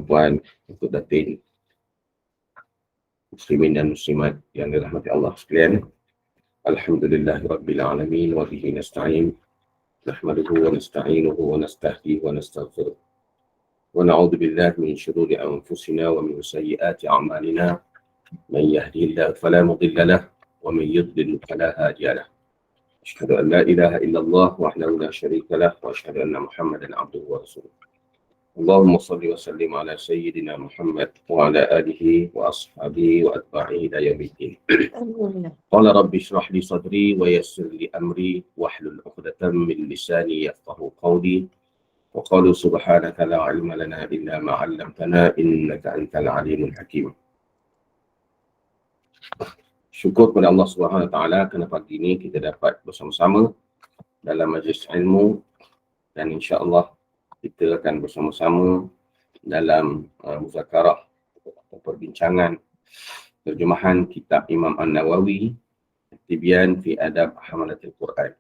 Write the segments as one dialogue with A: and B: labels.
A: tuan-puan, Datuk Datin, muslimin dan muslimat yang dirahmati Allah sekalian. Alhamdulillahirabbil alamin wa bihi nasta'in. Nahmaduhu wa nasta'inuhu wa nastahdihi wa nastaghfiruh. Wa na'udzu billahi min shururi anfusina wa min sayyiati a'malina. Man yahdihillahu fala mudilla lahu wa man yudlil fala hadiya lahu. Asyhadu an la ilaha illallah wahdahu la syarika lahu wa asyhadu anna Muhammadan 'abduhu wa rasuluh. Allahumma salli wa sallim ala sayyidina Muhammad wa ala alihi wa ashabihi wa atba'ihi ila yaumiddin. Qala rabbi shrah li sadri wa yassir li amri wahlul 'uqdatam min lisani yafqahu qawli. Wa qalu subhanaka la 'ilma lana illa ma 'allamtana innaka antal 'alimul hakim. Syukur kepada Allah Subhanahu Wa Taala kerana pagi ini kita dapat bersama-sama dalam majlis ilmu, dan insya-Allah kita akan bersama-sama dalam muzakarah atau perbincangan terjemahan kitab Imam An-Nawawi Tibyan fi Adab Hamalatil Quran.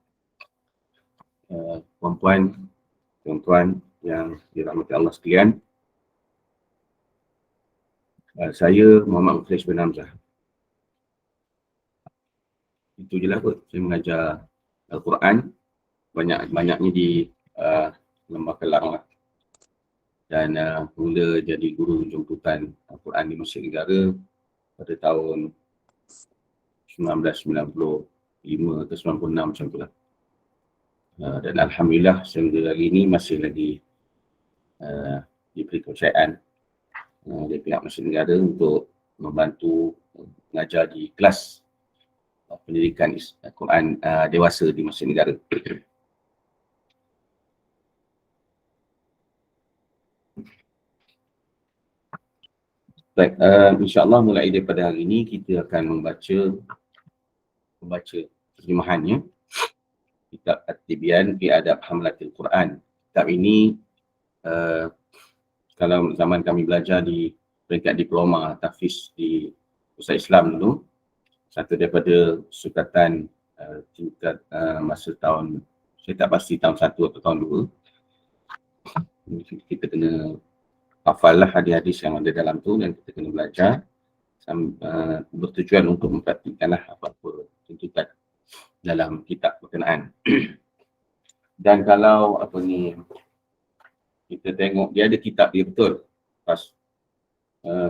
A: Puan-puan, tuan-tuan yang dirahmati Allah sekalian, saya Muhammad Mukhlis bin Hamzah. Itu je lah kot. Saya mengajar Al-Quran banyaknya di Lembah Kelang lah. Dan mula jadi guru jemputan Al-Quran di Masjid Negara pada tahun 1995 ke 96 macam tu lah. Dan Alhamdulillah sehingga hari ini masih lagi diberi kepercayaan dari pihak Masjid Negara untuk membantu mengajar di kelas pendidikan Al-Quran dewasa di Masjid Negara. Baik, insya-Allah mulai daripada hari ini kita akan membaca terjemahannya kitab At-Tibyan fi Adab Hamlatil Quran. Kitab ini kalau zaman kami belajar di peringkat diploma tahfiz di Pusat Islam dulu, satu daripada sukatan tingkat masa tahun, saya tak pasti tahun 1 atau tahun 2, kita kena hafal lah hadis-hadis yang ada dalam tu, dan kita kena belajar bertujuan untuk mempraktikkan lah apa-apa tuntutan dalam kitab berkenaan. Dan kalau kita tengok dia ada kitab dia betul pas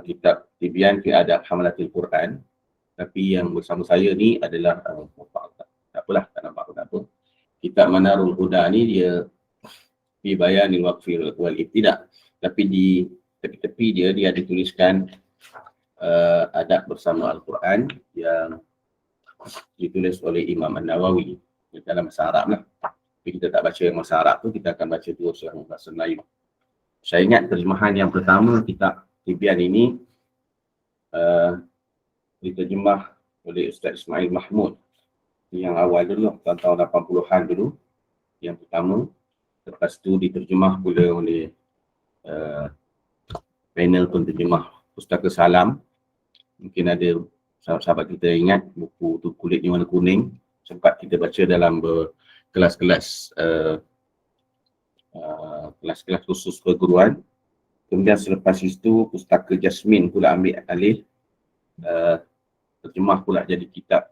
A: kitab Tibyan fi Adab Hamalatil Quran, tapi yang bersama saya ni adalah tak apalah, tak nampak tak apa. Kitab Manarul Huda ni dia fi bayanil waqfi wal ibtida', tapi di tepi-tepi dia ada tuliskan adab bersama Al-Quran yang ditulis oleh Imam An-Nawawi dalam bahasa Arab lah. Tapi kita tak baca yang bahasa Arab tu, kita akan baca terus yang bahasa Melayu. Saya ingat terjemahan yang pertama kitab Tibyan ini diterjemah oleh Ustaz Ismail Mahmud yang awal dulu, tahun 80-an dulu, yang pertama. Lepas tu diterjemah pula oleh panel penterjemah Pustaka Salam. Mungkin ada sahabat-sahabat kita ingat buku tu kulitnya warna kuning, sempat kita baca dalam kelas-kelas kelas-kelas khusus perguruan. Kemudian selepas itu Pustaka Jasmin pula ambil alih, terjemah pula jadi kitab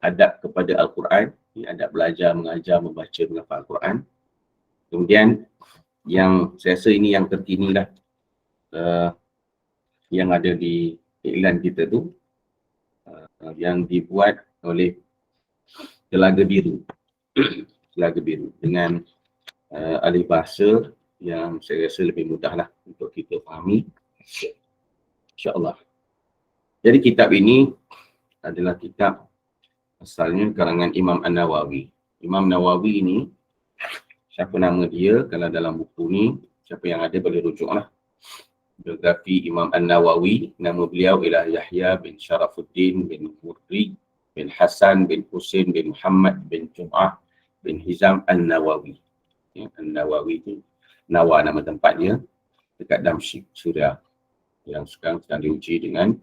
A: adab kepada Al-Quran, adab belajar, mengajar, membaca, menghafal Al-Quran. Kemudian yang saya rasa ini yang terkini lah, yang ada di iklan kita tu, yang dibuat oleh Telaga Biru Telaga Biru dengan alih bahasa yang saya rasa lebih mudah lah untuk kita fahami, insya-Allah. Jadi kitab ini adalah kitab asalnya karangan Imam An-Nawawi. Imam Nawawi ini, siapa nama dia, kalau dalam buku ni, siapa yang ada boleh rujuk lah. Biografi Imam An-Nawawi, nama beliau ialah Yahya bin Sharafuddin bin Murri bin Hasan bin Husain bin Muhammad bin Jum'ah bin Hizam An-Nawawi. Ya, An-Nawawi itu Nawa nama tempatnya dekat Damsyik, Syria, yang sekarang sedang diuji dengan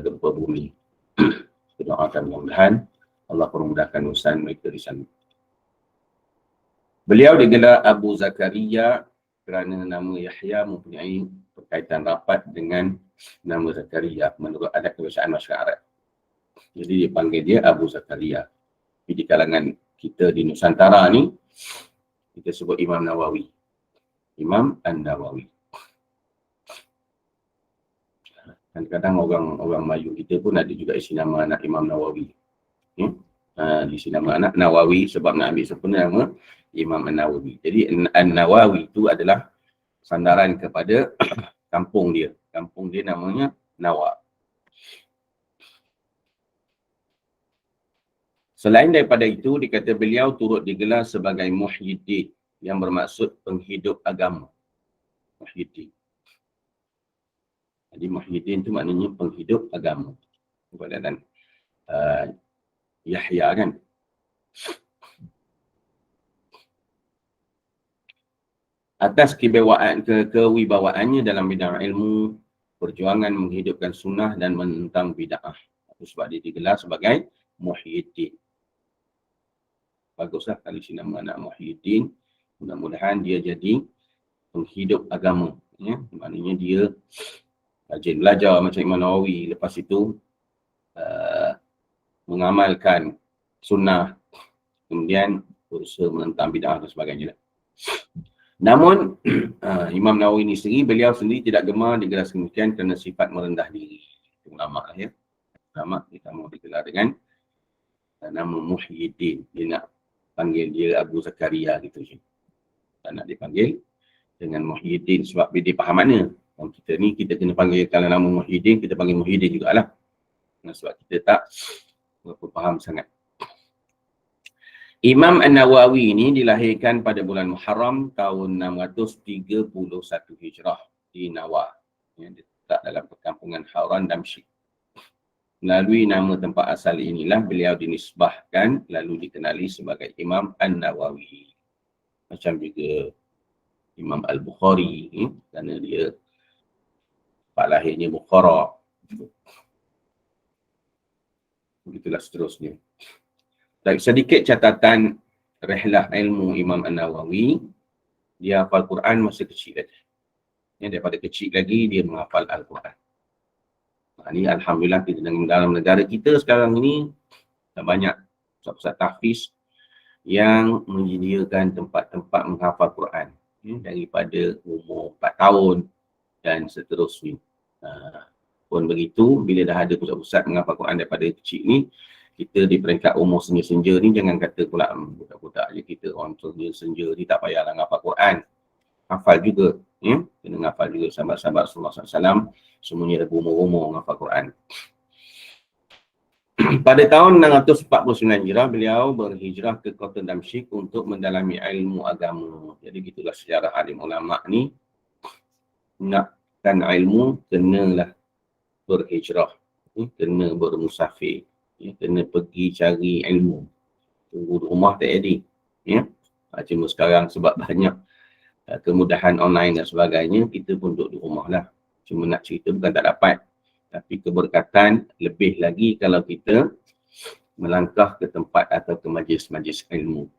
A: gempa bumi. Kita doakan mudah-mudahan Allah permudahkan urusan mereka di sana. Beliau digelar Abu Zakaria kerana nama Yahya mempunyai berkaitan rapat dengan nama Zakaria menurut adat kebiasaan masyarakat Arab. Jadi dipanggil dia Abu Zakaria. Tapi di kalangan kita di Nusantara ni, kita sebut Imam Nawawi. Imam An-Nawawi. Kadang-kadang orang Melayu kita pun ada juga isi nama anak Imam Nawawi. Isi nama anak Nawawi sebab nak ambil sempurna nama Imam An-Nawawi. Jadi An-Nawawi itu adalah sandaran kepada kampung dia. Kampung dia namanya Nawa. Selain daripada itu, dikata beliau turut digelar sebagai Muhyiddin yang bermaksud penghidup agama. Muhyiddin. Jadi Muhyiddin itu maknanya penghidup agama. Dan Yahya kan. Atas kewibawaannya dalam bidang ilmu, perjuangan menghidupkan sunnah dan menentang bid'ah. Sebab dia digelar sebagai Muhyiddin. Baguslah kalau isi nama anak Muhyiddin. Mudah-mudahan dia jadi penghidup agama. Ya? Maknanya dia rajin belajar macam Imam Nawawi. Lepas itu mengamalkan sunnah. Kemudian berusaha menentang bid'ah dan sebagainya. Namun Imam Nawawi ini sendiri, beliau sendiri tidak gemar digelar demikian kerana sifat merendah diri. Ulama lah ya. Ulama kita mau digelar dengan nama Muhyiddin. Dia nak panggil dia Abu Zakaria gitu je. Tak nak dipanggil dengan Muhyiddin sebab dia faham makna. Kalau kita ni, kita kena panggil, kalau nama Muhyiddin, kita panggil Muhyiddin jugalah. Sebab kita tak berapa faham sangat. Imam An-Nawawi ini dilahirkan pada bulan Muharram tahun 631 Hijrah di Nawa. Dia terletak dalam perkampungan Hauran Damsyik. Melalui nama tempat asal inilah beliau dinisbahkan lalu dikenali sebagai Imam An-Nawawi. Macam juga Imam Al-Bukhari, kerana dia tempat lahirnya Bukhara. Begitulah seterusnya. Sedikit catatan rehlah ilmu Imam An-Nawawi. Dia hafal Quran masa kecil lagi. Daripada kecil lagi dia menghafal Al-Quran. Ini Alhamdulillah kita dalam negara kita sekarang ini banyak pusat-pusat tahfiz yang menyediakan tempat-tempat menghafal Quran daripada umur 4 tahun dan seterusnya. Pun begitu, bila dah ada pusat-pusat menghafal Quran daripada kecil ni, kita di peringkat umur senja-senja ni jangan kata pula budak-budak je kita orang senja ni tak payahlah menghafal Quran. Hafal juga, kena menghafal juga sahabat-sahabat Rasulullah SAW, semuanya dah umur-umur menghafal Quran. Pada tahun 649 Hijrah, beliau berhijrah ke kota Damsyik untuk mendalami ilmu agama. Jadi gitulah sejarah alim ulama ni, nakkan ilmu, kenalah berhijrah, kena bermusafir, kena pergi cari ilmu. Tunggu rumah tak jadi. Cuma sekarang sebab banyak kemudahan online dan sebagainya, kita pun duduk di rumah lah. Cuma nak cerita bukan tak dapat. Tapi keberkatan lebih lagi kalau kita melangkah ke tempat atau ke majlis-majlis ilmu.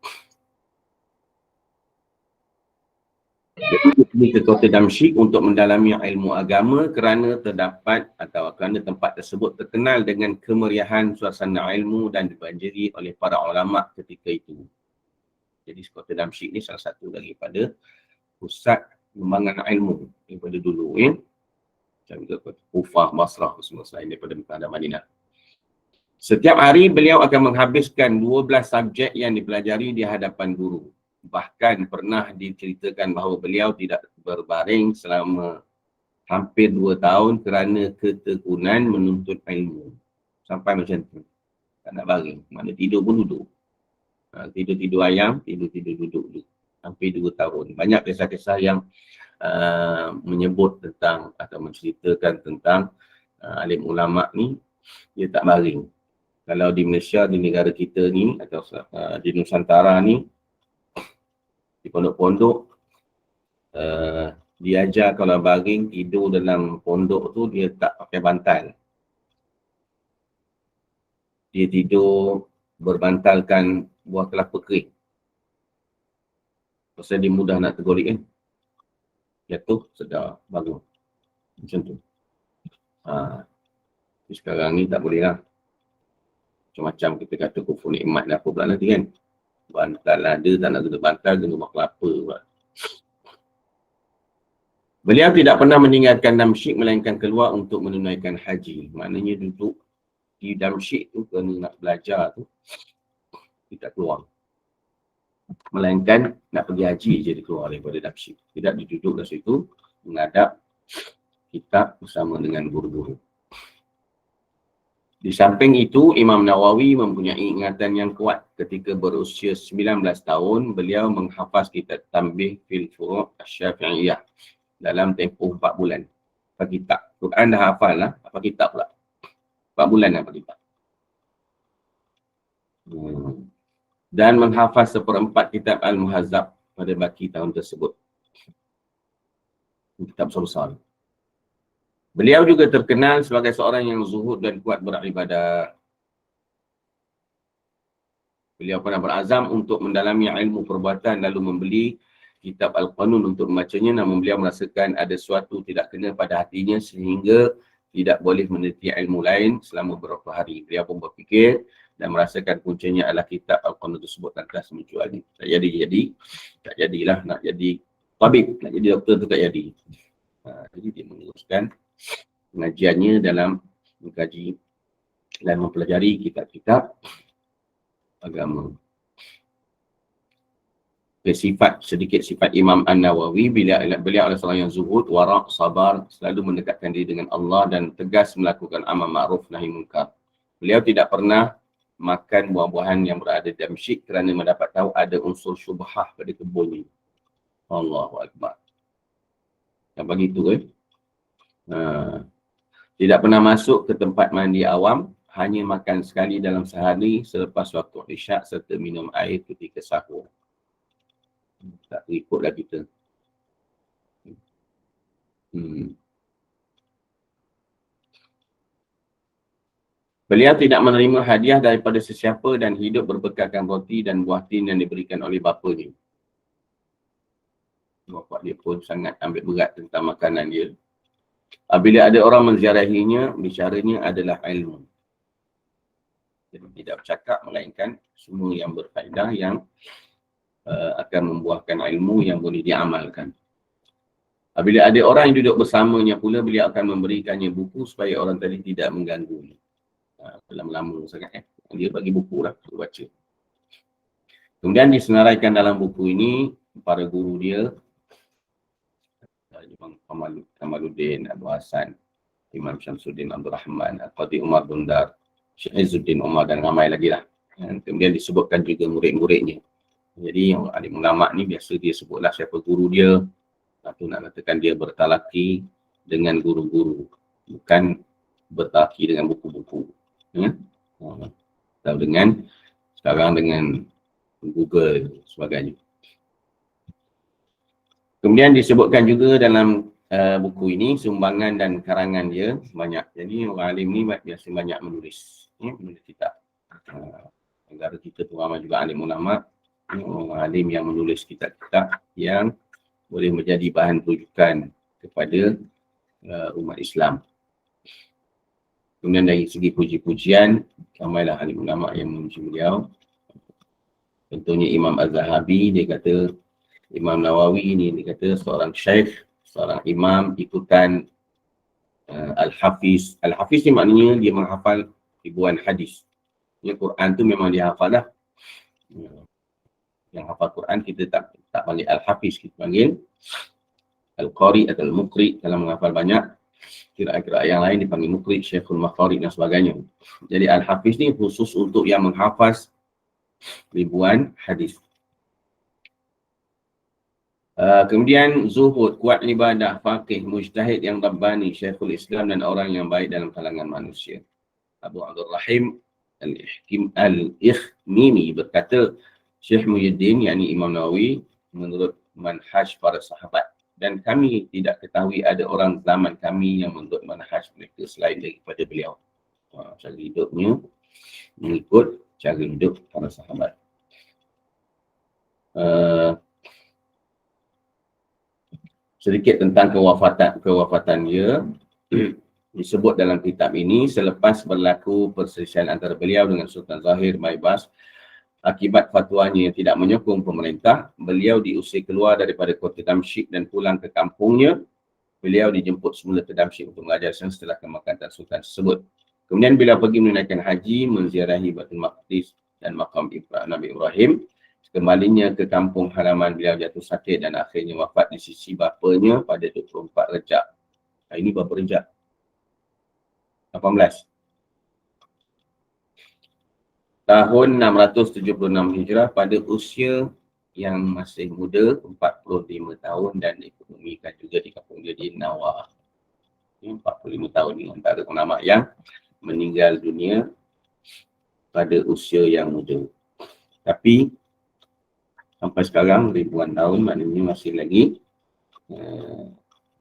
A: Jadi pergi ke kota Damsyik untuk mendalami ilmu agama kerana terdapat atau kerana tempat tersebut terkenal dengan kemeriahan suasana ilmu dan dibanjiri oleh para ulama ketika itu. Jadi kota Damsyik ni salah satu daripada pusat pengembangan ilmu daripada dulu. Macam juga Kufah, Basrah, semua selain daripada Mekah dan Madinah. Setiap hari beliau akan menghabiskan 12 subjek yang dipelajari di hadapan guru. Bahkan pernah diceritakan bahawa beliau tidak berbaring selama hampir 2 tahun kerana ketekunan menuntut ilmu. Sampai macam tu. Tak nak baring. Mana tidur pun duduk. Tidur-tidur ayam, tidur-tidur duduk. Hampir 2 tahun. Banyak kisah-kisah yang menyebut tentang atau menceritakan tentang alim ulama ni, dia tak baring. Kalau di Malaysia, di negara kita ni atau di Nusantara ni, di pondok-pondok, diajar kalau baring tidur dalam pondok tu dia tak pakai bantal. Dia tidur berbantalkan buah kelapa kering. Pasal dia mudah nak tergolek kan. Jatuh, sedar, bangun. Macam tu. Sekarang ni tak boleh lah. Macam-macam kita kata kufur nikmat dah apa pula nanti kan. Bantal ada, tak nak guna bantal, guna buah kelapa pula. Beliau tidak pernah meninggalkan damsyik melainkan keluar untuk menunaikan haji. Maknanya duduk di damsyik tu kerana nak belajar tu, tidak keluar. Melainkan nak pergi haji je dia keluar daripada damsyik. Tidak diduduk di situ, menghadap kitab bersama dengan guru-guru. Di samping itu, Imam Nawawi mempunyai ingatan yang kuat. Ketika berusia 19 tahun, beliau menghafaz kitab Tanbih fil Furu' Asy-Syafi'iyah dalam tempoh 4 bulan. Apa kitab? Quran dah hafal lah. Apa kitab pula? 4 bulan apa kitab? Dan menghafaz 1/4 kitab Al-Muhazzab pada baki tahun tersebut. Kitab besar. Beliau juga terkenal sebagai seorang yang zuhud dan kuat beribadah. Beliau pernah berazam untuk mendalami ilmu perbuatan lalu membeli kitab Al-Qanun untuk membacanya, namun beliau merasakan ada sesuatu tidak kena pada hatinya sehingga tidak boleh meneliti ilmu lain selama beberapa hari. Beliau pun berfikir dan merasakan puncanya adalah kitab Al-Qanun tersebut lantas menjualnya. Tak jadilah nak jadi tabib, nak jadi doktor tu tak jadi. Jadi dia meneruskan pengajiannya dalam mengkaji dan mempelajari kitab-kitab agama. Sedikit sifat Imam An-Nawawi, beliau adalah seorang yang zuhud, wara', sabar, selalu mendekatkan diri dengan Allah dan tegas melakukan amal ma'ruf nahi munkar. Beliau tidak pernah makan buah-buahan yang berada dalam syirk kerana mendapat tahu ada unsur syubhah pada kebunnya. Allahu Akbar. Yang begitu tidak pernah masuk ke tempat mandi awam, hanya makan sekali dalam sehari selepas waktu isyak serta minum air ketika sahur. Tak ikutlah kita. Beliau tidak menerima hadiah daripada sesiapa dan hidup berbekalkan roti dan buah tin yang diberikan oleh bapanya. Bapa dia pun sangat ambil berat tentang makanan dia. Bila ada orang menziarahinya, bicaranya adalah ilmu. Jadi tidak bercakap melainkan semua yang berfaedah yang akan membuahkan ilmu yang boleh diamalkan. Bila ada orang yang duduk bersamanya pula, beliau akan memberikannya buku supaya orang tadi tidak mengganggu. Lama-lama sangat dia bagi buku lah untuk baca. Kemudian disenaraikan dalam buku ini para guru dia, Imam Kamaluddin, Abu Hasan, Imam Syamsuddin Abdul Rahman, Al-Qadi Umar Bundar, Syekh Izzuddin Umar dan ramai lagi lah. Kemudian disebutkan juga murid-muridnya. Jadi yang alim ulama ni biasa dia sebutlah siapa guru dia, atau nak katakan dia bertalaki dengan guru-guru, bukan bertalaki dengan buku-buku. Atau dengan sekarang dengan Google sebagainya. Kemudian disebutkan juga dalam buku ini sumbangan dan karangan dia banyak. Jadi orang alim ni biasa banyak menulis. Menulis kitab. Negara kita tu ramai juga alim ulama. Orang alim yang menulis kitab-kitab yang boleh menjadi bahan rujukan kepada umat Islam. Kemudian dari segi puji-pujian, ramailah alim ulama yang memuji beliau. Contohnya Imam Az-Zahabi, dia kata Imam Nawawi ni dia kata seorang syekh, seorang imam ikutan Al-Hafiz. Al-Hafiz ni maknanya dia menghafal ribuan hadis. Ya, Quran tu memang dia hafal lah. Yang hafal Quran kita tak panggil Al-Hafiz, kita panggil Al-Qari atau Al-Muqri. Kalau menghafal banyak kira-kira yang lain dipanggil Muqri, Syekhul Makhari dan sebagainya. Jadi Al-Hafiz ni khusus untuk yang menghafaz ribuan hadis. Kemudian zuhud, kuat ibadah, faqih, mujtahid yang rabbani, Syekhul Islam dan orang yang baik dalam kalangan manusia. Abu Abdul Rahim Al-Ikhmimi berkata, Syekh Muhyiddin, yakni Imam Nawawi, menurut manhaj para sahabat. Dan kami tidak ketahui ada orang zaman kami yang menurut manhaj mereka selain daripada beliau. Cara hidupnya mengikut cara hidup para sahabat. sedikit tentang kewafatan dia. Disebut dalam kitab ini, selepas berlaku perselisihan antara beliau dengan Sultan Zahir Maibas akibat fatwanya yang tidak menyokong pemerintah, beliau diusir keluar daripada kota Damsyik dan pulang ke kampungnya. Beliau dijemput semula ke Damsyik untuk mengajar setelah kemangkatan Sultan tersebut. Kemudian beliau pergi menunaikan haji, menziarahi Baitul Maqdis dan makam Nabi Ibrahim. Kembalinya ke kampung halaman, beliau jatuh sakit dan akhirnya wafat di sisi bapanya pada 24 Rejab. Ini berapa Rejab? 18. Tahun 676 Hijrah pada usia yang masih muda, 45 tahun, dan dikebumikan juga di kampung dia di Nawar. 45 tahun ni antara ulama yang meninggal dunia pada usia yang muda. Tapi sampai sekarang ribuan tahun, maknanya masih lagi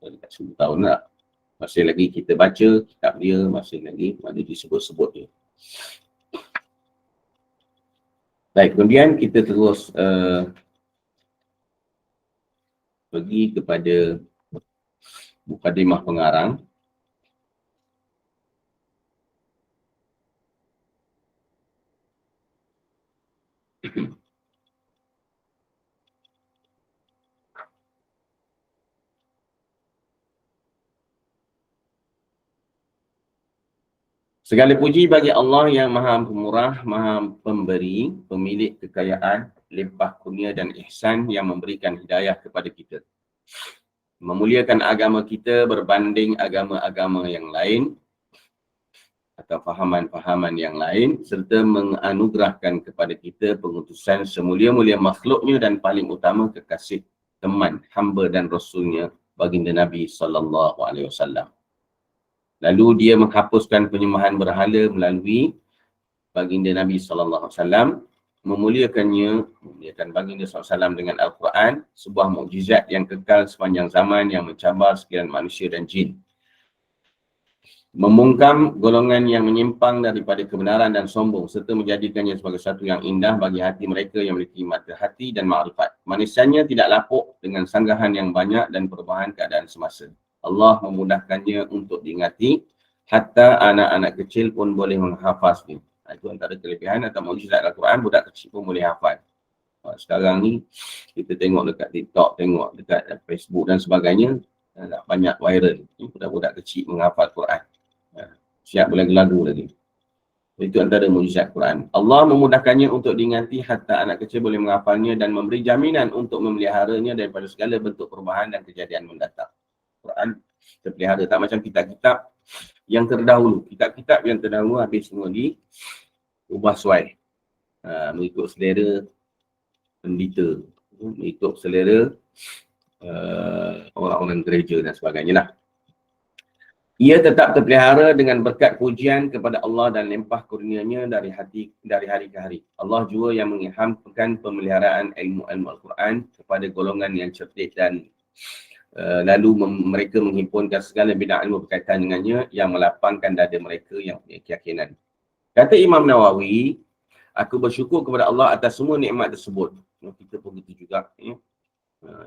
A: dekat 1000 tahun lah. Masih lagi kita baca kitab dia, masih lagi ada disebut-sebut dia. Baik, kemudian kita terus pergi kepada mukadimah pengarang. Segala puji bagi Allah yang Maha Pemurah, Maha Pemberi, pemilik kekayaan, limpah kurnia dan ihsan yang memberikan hidayah kepada kita. Memuliakan agama kita berbanding agama-agama yang lain atau fahaman-fahaman yang lain, serta menganugerahkan kepada kita pengutusan semulia-mulia makhluknya dan paling utama kekasih, teman, hamba dan rasulnya, baginda Nabi SAW. Lalu dia menghapuskan penyembahan berhala melalui baginda Nabi SAW, memuliakan baginda SAW dengan Al-Quran, sebuah mukjizat yang kekal sepanjang zaman yang mencabar sekalian manusia dan jin. Membungkam golongan yang menyimpang daripada kebenaran dan sombong, serta menjadikannya sebagai satu yang indah bagi hati mereka yang memiliki mata hati dan ma'rifat. Manusianya tidak lapuk dengan sanggahan yang banyak dan perubahan keadaan semasa. Allah memudahkannya untuk diingati, hatta anak-anak kecil pun boleh menghafaznya. Itu antara kelebihan atau mukjizat Al-Quran, budak kecil pun boleh hafal. Sekarang ni kita tengok dekat TikTok, tengok dekat Facebook dan sebagainya, banyak viral. Budak-budak kecil menghafal Quran. Siap berlagu-lagu lagi. Itu antara mukjizat Quran. Allah memudahkannya untuk diingati, hatta anak kecil boleh menghafalnya dan memberi jaminan untuk memeliharanya daripada segala bentuk perubahan dan kejadian mendatang. Quran terpelihara, tak macam kitab-kitab yang terdahulu. Kitab-kitab yang terdahulu habis semua diubah suai, mengikut selera pendeta, mengikut selera orang-orang gereja dan sebagainya lah. Ia tetap terpelihara dengan berkat pujian kepada Allah dan limpah kurnianya dari hari ke hari. Allah juga yang mengilhamkan pemeliharaan ilmu-ilmu Al-Quran kepada golongan yang cerdik dan lalu mereka menghimpunkan segala bidang ilmu berkaitan dengannya yang melapangkan dada mereka yang punya keyakinan. Kata Imam Nawawi, aku bersyukur kepada Allah atas semua nikmat tersebut. Kita pun begitu juga.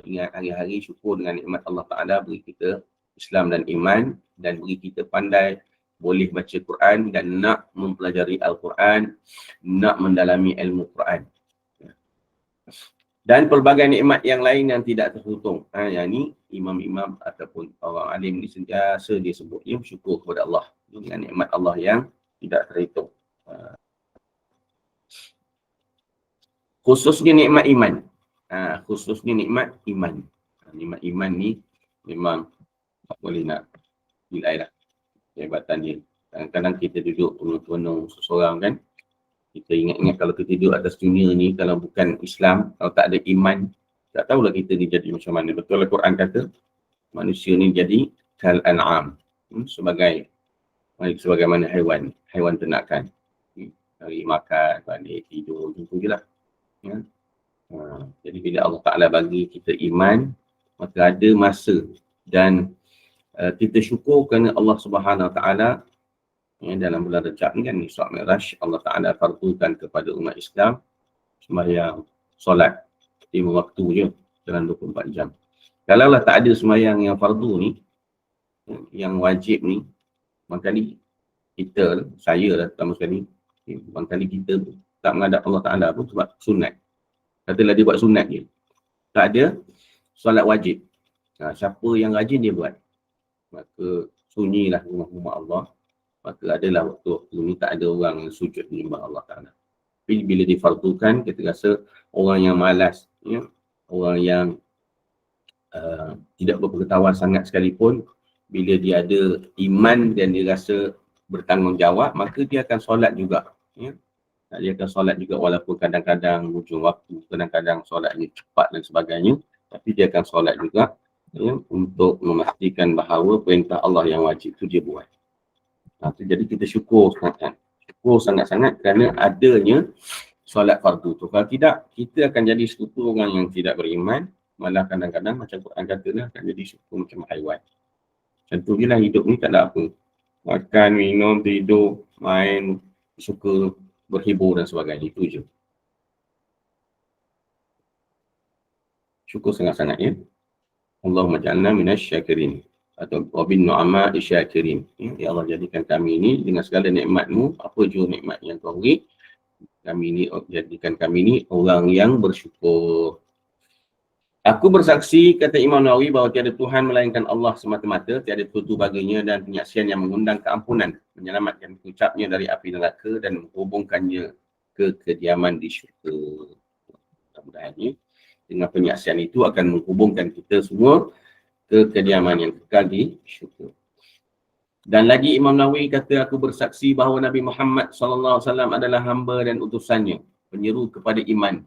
A: Ingat hari-hari syukur dengan nikmat Allah Ta'ala beri kita Islam dan iman, dan beri kita pandai boleh baca Quran dan nak mempelajari Al-Quran, nak mendalami ilmu Quran. Dan pelbagai nikmat yang lain yang tidak terhitung. Yang ni imam-imam ataupun orang alim ni sentiasa dia sebut, dia bersyukur kepada Allah dengan nikmat Allah yang tidak terhitung. Khususnya nikmat iman. Khususnya nikmat iman. Nikmat iman ni memang tak boleh nak nilai lah kehebatan dia. Kadang-kadang kita duduk penuh-penuh seseorang kan, kita ingat-ingat kalau kita duduk atas dunia ni, kalau bukan Islam, kalau tak ada iman, tak tahulah kita ni jadi macam mana. Betul Al-Quran kata, manusia ni jadi kal an'am, sebagaimana haiwan ternakan. Hari makan, balik, tidur, gitu je lah. Jadi bila Allah Ta'ala bagi kita iman, maka ada masa dan kita syukur kerana Allah Subhanahu Wa Ta'ala dalam bulan Rejab ni kan, Isra' Mi'raj, Allah Ta'ala fardukan kepada umat Islam sembahyang solat 5 waktu je dalam 24 jam. Kalaulah tak ada sembahyang yang fardu ni, yang wajib ni, barangkali kita, saya lah pertama sekali, barangkali kita tak menghadap Allah Ta'ala pun sebab sunat. Katalah dia buat sunat je, tak ada solat wajib. Siapa yang rajin dia buat, maka sunyilah rumah-rumah Allah, maka adalah waktu-waktu ni tak ada orang sujud menyembah Allah Ta'ala. Tapi bila difardukan, kita rasa orang yang malas, ya, orang yang tidak berpengetahuan sangat sekalipun, bila dia ada iman dan dia rasa bertanggungjawab, maka dia akan solat juga, ya. Dia akan solat juga walaupun kadang-kadang hujung waktu, kadang-kadang solatnya cepat dan sebagainya, tapi dia akan solat juga, ya, untuk memastikan bahawa perintah Allah yang wajib itu dia buat. Jadi kita syukur sangat-sangat kerana adanya solat fardu tu. Kalau tidak, kita akan jadi sekutu orang yang tidak beriman, malah kadang-kadang macam Quran kata lah, akan jadi sekutu macam haiwan. Macam tu je lah hidup ni, tak ada apa. Makan, minum, tidur, main, suka berhibur dan sebagainya, itu je. Syukur sangat-sangat, ya. Allahumma ja'alna minasyakirin atau wabin nu'ama isyakirin. Ya Allah, jadikan kami ini dengan segala nikmatmu, apa jua nikmat yang kau beri, kami ini, jadikan kami ini orang yang bersyukur. Aku bersaksi, kata Imam Nawawi, bahawa tiada Tuhan melainkan Allah semata-mata, tiada tutu baginya dan penyaksian yang mengundang keampunan, menyelamatkan ucapnya dari api neraka dan menghubungkannya ke kediaman di syurga. Mudah-mudahan dengan penyaksian itu akan menghubungkan kita semua ke kediaman yang kekal di syurga. Dan lagi Imam Nawawi kata, aku bersaksi bahawa Nabi Muhammad SAW adalah hamba dan utusannya, penyeru kepada iman.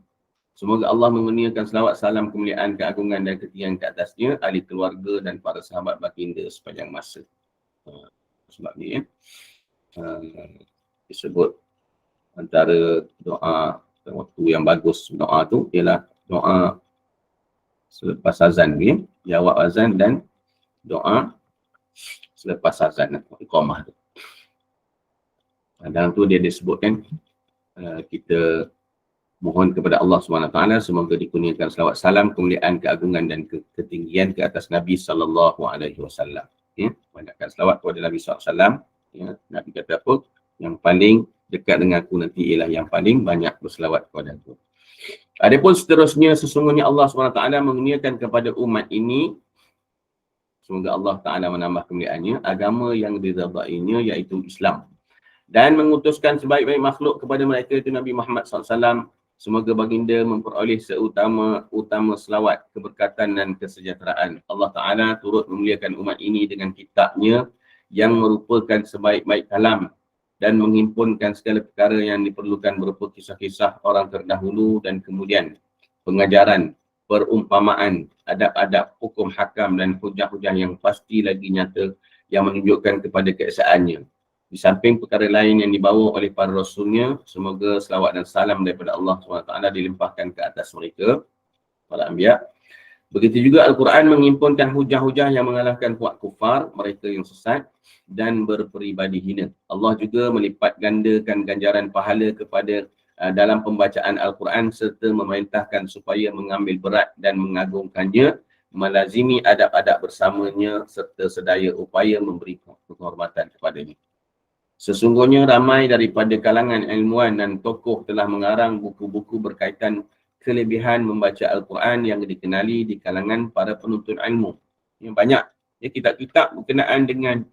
A: Semoga Allah mengurniakan selawat, salam, kemuliaan, keagungan dan ketinggian ke atasnya, ahli keluarga dan para sahabat baginda sepanjang masa. Sebab ni, disebut antara doa waktu yang bagus doa tu ialah doa selepas azan ni, jawab azan dan doa selepas azan, iqamah tu. Dalam tu dia disebutkan kita mohon kepada Allah SWT semoga dikurniakan selawat, salam, kemuliaan, keagungan dan ketinggian ke atas Nabi SAW. Ya, banyakkan selawat kepada Nabi SAW. Ya, Nabi kata apa? Yang paling dekat dengan aku nanti ialah yang paling banyak berselawat kepada aku. Adapun seterusnya, sesungguhnya Allah SWT mengurniakan kepada umat ini, semoga Allah Ta'ala menambah kemuliaannya, agama yang diridainya iaitu Islam. Dan mengutuskan sebaik-baik makhluk kepada mereka itu Nabi Muhammad SAW. Semoga baginda memperoleh seutama selawat, keberkatan dan kesejahteraan. Allah Ta'ala turut memuliakan umat ini dengan kitabnya yang merupakan sebaik-baik kalam dan menghimpunkan segala perkara yang diperlukan berupa kisah-kisah orang terdahulu dan kemudian pengajaran, perumpamaan, adab-adab, hukum hakam dan hujah-hujah yang pasti lagi nyata yang menunjukkan kepada keesaannya. Di samping perkara lain yang dibawa oleh para rasulnya, semoga selawat dan salam daripada Allah SWT dilimpahkan ke atas mereka, para anbiya. Begitu juga Al-Quran menghimpunkan hujah-hujah yang mengalahkan kuat kufar, mereka yang sesat dan berperibadi hina. Allah juga melipat gandakan ganjaran pahala kepada dalam pembacaan Al-Quran serta memerintahkan supaya mengambil berat dan mengagungkannya, melazimi adab-adab bersamanya serta sedaya upaya memberi penghormatan kepadanya. Sesungguhnya ramai daripada kalangan ilmuwan dan tokoh telah mengarang buku-buku berkaitan kelebihan membaca Al-Quran yang dikenali di kalangan para penuntut ilmu. Yang banyak ya, kitab-kitab berkenaan dengan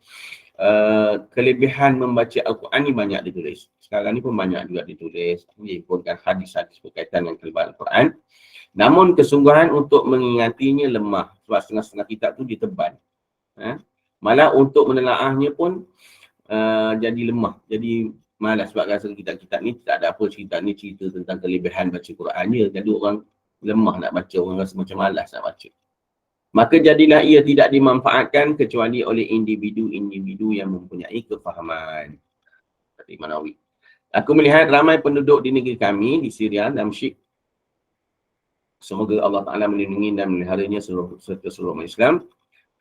A: kelebihan membaca Al-Quran ni banyak ditulis. Sekarang ni pun banyak juga ditulis, dihimpunkan hadis-hadis berkaitan dengan kelebihan Al-Quran. Namun kesungguhan untuk mengingatinya lemah sebab setengah-setengah kitab tu diteban. Malah untuk menelaahnya pun jadi lemah, jadi malas sebab rasa kitab-kitab ni tak ada apa, cerita ni cerita tentang kelebihan baca Quran je, jadi orang lemah nak baca, orang rasa macam malas nak baca. Maka jadilah ia tidak dimanfaatkan kecuali oleh individu-individu yang mempunyai kefahaman. Kata Imam Nawawi. Aku melihat ramai penduduk di negeri kami, di Syria, Damsyik. Semoga Allah Ta'ala melindungi dan meliharanya serta seluruh umat Islam.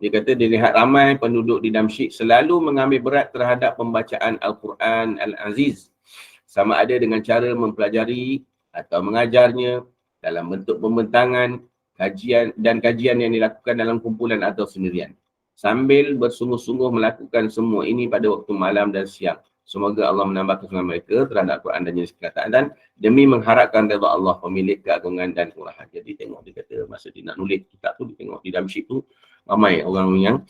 A: Dia kata dilihat ramai penduduk di Damsyik selalu mengambil berat terhadap pembacaan Al-Quran Al-Aziz. Sama ada dengan cara mempelajari atau mengajarnya dalam bentuk pembentangan, kajian yang dilakukan dalam kumpulan atau sendirian. Sambil bersungguh-sungguh melakukan semua ini pada waktu malam dan siang. Semoga Allah menambah kesenangan mereka terhadap Quran dan jenis perkataan dan demi mengharapkan redha Allah, pemilik keagungan dan kemurahan. Jadi tengok dia kata masa dia nak nulis kitab tu, dia tengok di dalam sheet tu ramai orang yang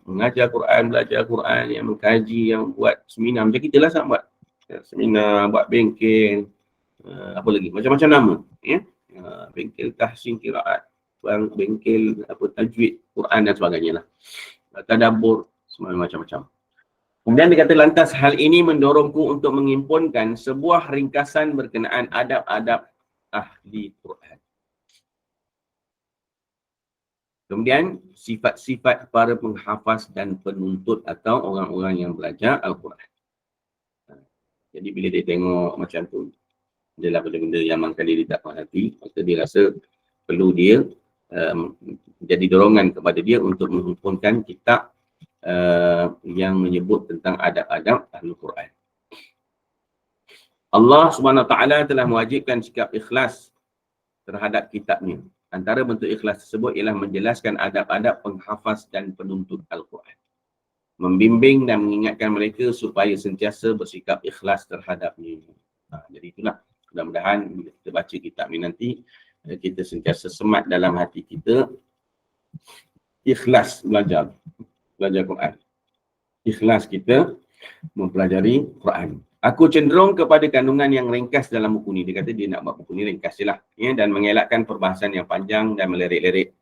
A: mengajar Quran, belajar Quran, yang mengkaji, yang buat seminar. Macam kita lah sama buat seminar, buat bengkel, apa lagi, macam-macam nama. Ya? Bengkel tahsin qiraat, bengkel tajwid Quran dan sebagainya lah. Tadabbur, semua macam-macam. Kemudian dia kata lantas hal ini mendorongku untuk menghimpunkan sebuah ringkasan berkenaan adab-adab ahli Quran. Kemudian sifat-sifat para penghafaz dan penuntut atau orang-orang yang belajar Al-Quran. Jadi bila dia tengok macam tu, adalah benda-benda yang mangkali dia tak perhati, maka dia rasa perlu dia jadi dorongan kepada dia untuk menghimpunkan kitab yang menyebut tentang adab-adab Ahli Quran. Allah SWT telah mewajibkan sikap ikhlas terhadap kitabnya. Antara bentuk ikhlas tersebut ialah menjelaskan adab-adab penghafaz dan penuntut Al-Quran. Membimbing dan mengingatkan mereka supaya sentiasa bersikap ikhlas terhadapnya. Jadi itulah, mudah-mudahan bila kita baca kitab ni nanti, kita sentiasa semat dalam hati kita, ikhlas belajar Quran. Ikhlas kita mempelajari Quran. Aku cenderung kepada kandungan yang ringkas dalam buku ni. Dia kata dia nak buat buku ni ringkas je lah. Ya, dan mengelakkan perbahasan yang panjang dan melirik-lirik.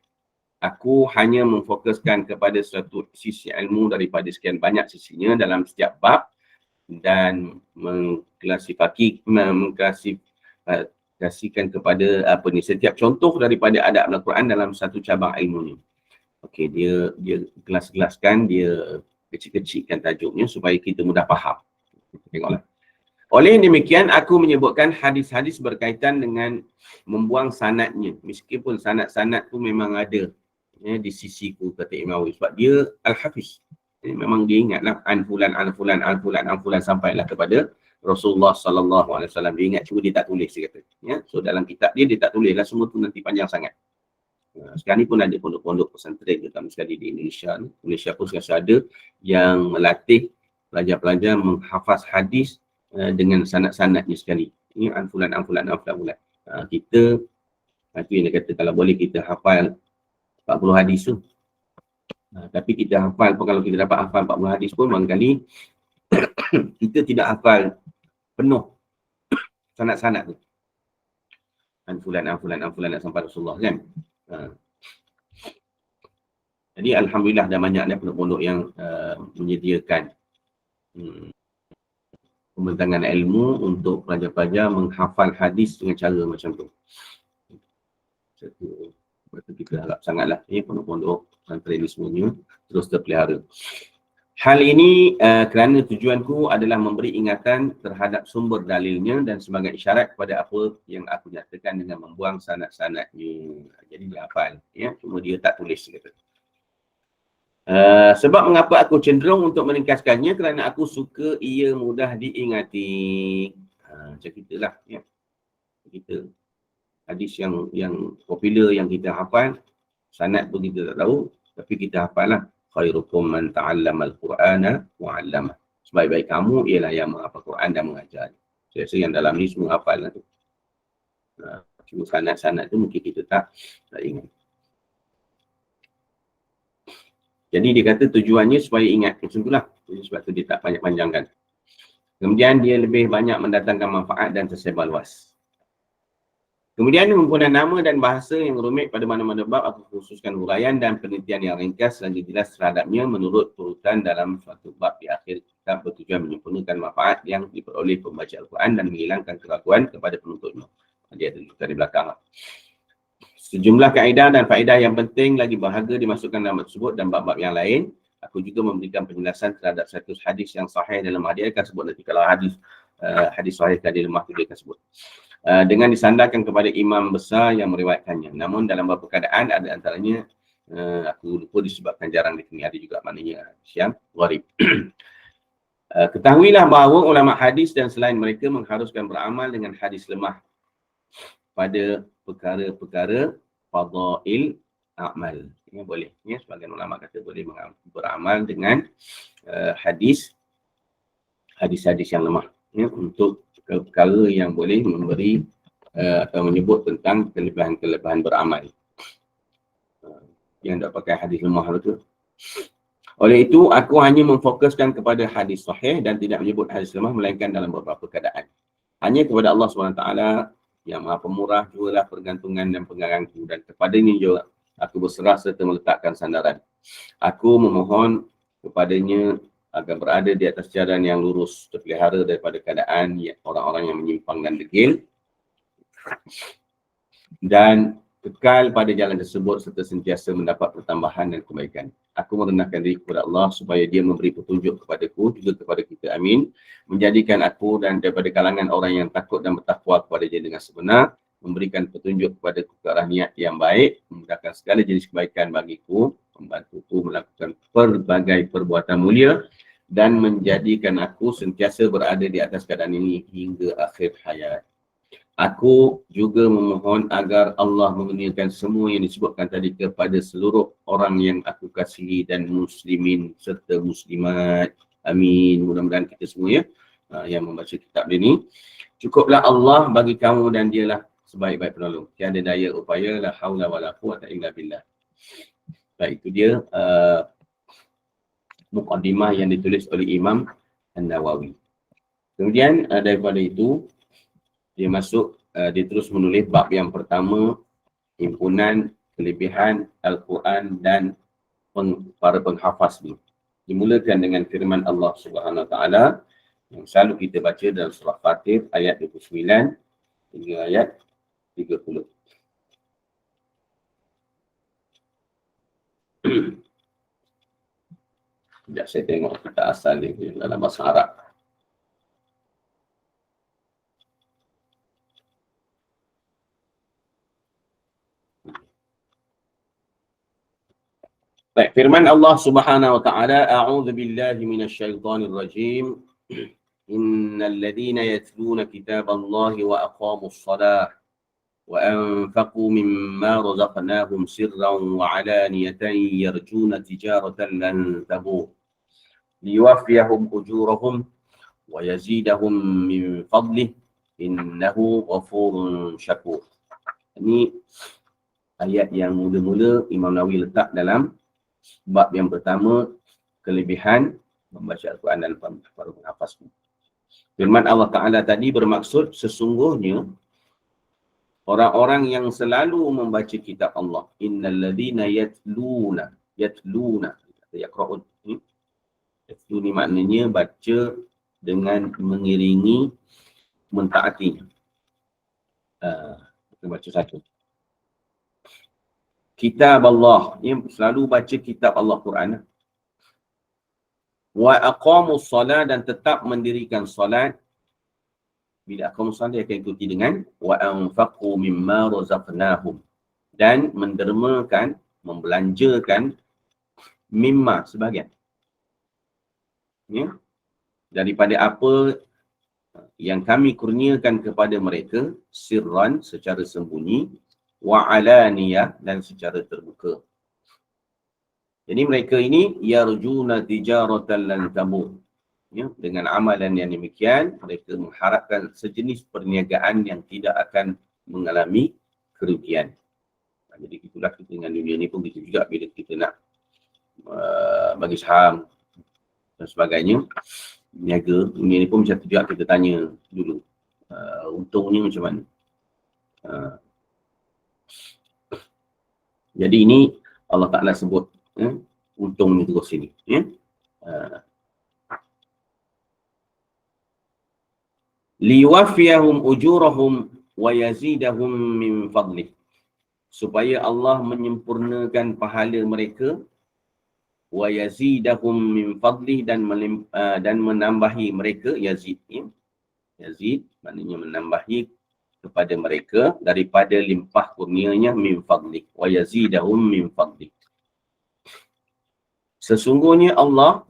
A: Aku hanya memfokuskan kepada suatu sisi ilmu daripada sekian banyak sisinya dalam setiap bab dan mengklasifikasikan kepada setiap contoh daripada adab Al-Quran dalam satu cabang ilmunya. Okey, dia kelas-kelaskan, dia kecil-kecilkan tajuknya supaya kita mudah faham. Tengoklah. Oleh demikian, aku menyebutkan hadis-hadis berkaitan dengan membuang sanadnya. Meskipun sanad-sanad tu memang ada di sisiku, kata Imam Nawawi. Sebab dia Al-Hafiz. Memang dia ingatlah an-fulan sampailah kepada Rasulullah SAW. Dia ingat, cuma dia tak tulis, dia kata. Ya? So dalam kitab dia tak tulislah semua tu, nanti panjang sangat. Sekarang ni pun ada pondok-pondok pesantren, terutama sekali di Indonesia. Malaysia pun sekarang ada yang melatih pelajar-pelajar menghafaz hadis dengan sanad-sanadnya sekali. Ini an-fulan. Kita, itu yang dia kata, kalau boleh kita hafal 40 hadis tu. Tapi kita hafal, kalau kita dapat hafal 40 hadis pun, barangkali kita tidak hafal penuh sanad-sanad tu. An-fulan nak sampai Rasulullah kan. Jadi Alhamdulillah dah banyak pondok-pondok yang menyediakan pembentangan ilmu untuk pelajar-pelajar menghafal hadis dengan cara macam tu. Betul, kita harap sangatlah pondok-pondok pesantren ni semuanya terus terpelihara. Hal ini kerana tujuanku adalah memberi ingatan terhadap sumber dalilnya dan sebagai isyarat kepada apa yang aku nyatakan dengan membuang sanad-sanadnya. Jadi dia hafal, ya, cuma dia tak tulis, kata. Sebab mengapa aku cenderung untuk meringkaskannya, kerana aku suka ia mudah diingati. Macam kita lah, ya. Kita hadis yang popular yang kita hafal, sanad pun kita tak tahu, tapi kita hafal lah. Khairukum man ta'allama al-Qur'ana wa 'allama. Sebaik-baik kamu ialah yang menghafal Quran dan mengajar. Saya rasa yang dalam ni semua hafal lah tu. Cuma sanad-sanad tu mungkin kita tak ingat. Jadi dia kata tujuannya supaya ingat. Macam itulah. Sebab tu dia tak panjang-panjangkan. Kemudian dia lebih banyak mendatangkan manfaat dan tersebar luas. Kemudian menggunakan nama dan bahasa yang rumit pada mana-mana bab, aku khususkan huraian dan penelitian yang ringkas lagi jelas terhadapnya menurut urutan dalam suatu bab di akhir kitab bertujuan menyempurnakan manfaat yang diperoleh pembaca Al-Quran dan menghilangkan keraguan kepada penuntutnya. Dia ada di belakang. Sejumlah kaedah dan faedah yang penting lagi berharga dimasukkan dalam tersebut dan bab-bab yang lain. Aku juga memberikan penjelasan terhadap satu hadis yang sahih dalam hadis, akan sebut nanti kalau hadis sahih tadi lemah tu dia akan sebut. Dengan disandarkan kepada imam besar yang meriwayatkannya. Namun dalam beberapa keadaan ada antaranya aku lupa disebabkan jarang ditemui, ada juga maknanya yang gharib. Ketahuilah bahawa ulama hadis dan selain mereka mengharuskan beramal dengan hadis lemah pada perkara-perkara fadail amal. Ini boleh. Ya, sebagian ulama kata boleh beramal dengan hadis-hadis yang lemah. Ya, untuk perkara yang boleh memberi atau menyebut tentang kelebihan-kelebihan beramal. Yang tak pakai hadis lemah itu. Oleh itu, aku hanya memfokuskan kepada hadis sahih dan tidak menyebut hadis lemah melainkan dalam beberapa keadaan. Hanya kepada Allah SWT yang Maha Pemurah jugalah pergantungan dan pengarangku, dan kepadanya juga aku berserah serta meletakkan sandaran. Aku memohon kepadanya agar berada di atas jalan yang lurus, terpelihara daripada keadaan orang-orang yang menyimpang dan degil, dan kekal pada jalan tersebut serta sentiasa mendapat pertambahan dan kebaikan. Aku merendahkan diri kepada Allah supaya dia memberi petunjuk kepadaku, juga kepada kita. Amin. Menjadikan aku dan daripada kalangan orang yang takut dan bertakwa kepada dia dengan sebenar, memberikan petunjuk kepada ke arah niat yang baik, memudahkan segala jenis kebaikan bagiku, membantuku melakukan pelbagai perbuatan mulia, dan menjadikan aku sentiasa berada di atas keadaan ini hingga akhir hayat. Aku juga memohon agar Allah mengurniakan semua yang disebutkan tadi kepada seluruh orang yang aku kasihi dan muslimin serta muslimat. Amin. Mudah-mudahan kita semua yang membaca kitab ini. Cukuplah Allah bagi kamu dan dialah sebaik-baik penolong. Tiada daya upaya, la haula wala quwwata illa billah. Baik, itu dia muqaddimah yang ditulis oleh Imam An-Nawawi. Kemudian daripada itu, dia terus menulis bab yang pertama, himpunan kelebihan Al-Quran dan para penghafaz ni. Dimulakan dengan firman Allah Subhanahu Wa Taala yang selalu kita baca dalam surah Fatir ayat 29 hingga ayat 30. Sekejap saya tengok kita asal ni dalam bahasa Arab. Baik, firman Allah Subhanahu wa taala, a'udzu billahi minasyaitonir rajim. Innal ladzina yatluna kitaballahi wa aqamus shalah wa anfaqu mimma razaqnahum sirran wa 'alaniyatan yarjuna tijaratan lan tabur liyuwaffiyahum ujurahum wa yazidahum min fadlihi innahu ghafurun syakur. Ini ayat yang mula-mula Imam Nawawi letak dalam bab yang pertama, kelebihan membaca Al-Quran dan para penghafaz. Firman Allah Ta'ala tadi bermaksud sesungguhnya orang-orang yang selalu membaca kitab Allah. Innal ladzina yatluna. Yaqra'un. Yatlu ni maknanya baca dengan mengiringi, mentaati. Kita baca satu. Kitab Allah, yang selalu baca kitab Allah Quran. Wa aqamus salat, dan tetap mendirikan salat. Bila aqamus salat dia akan ikuti dengan wa anfaqu mimma razaqnahum, dan mendermakan, membelanjakan mimma sebahagian. Ya. Daripada apa yang kami kurniakan kepada mereka, sirran secara sembunyi, wa alaniyah dan secara terbuka. Jadi mereka ini yarjuna tijaratan lan tabur. Ya, dengan amalan yang demikian mereka mengharapkan sejenis perniagaan yang tidak akan mengalami kerugian. Jadi itulah kita dengan dunia ni pun kita juga bila kita nak bagi saham dan sebagainya, niaga dunia ni pun macam tu juga kita tanya dulu untungnya macam mana. Jadi ini Allah Ta'ala sebut untung ni terus sini. Liwafiyahum ujurahum wa yazidahum min fadlih. Supaya Allah menyempurnakan pahala mereka, wa yazidahum min fadlih, dan menambahi mereka, yazid. Yazid maknanya menambahi kepada mereka daripada limpah kurnianya, min fadlik, wa yazidahum min fadlik. Sesungguhnya Allah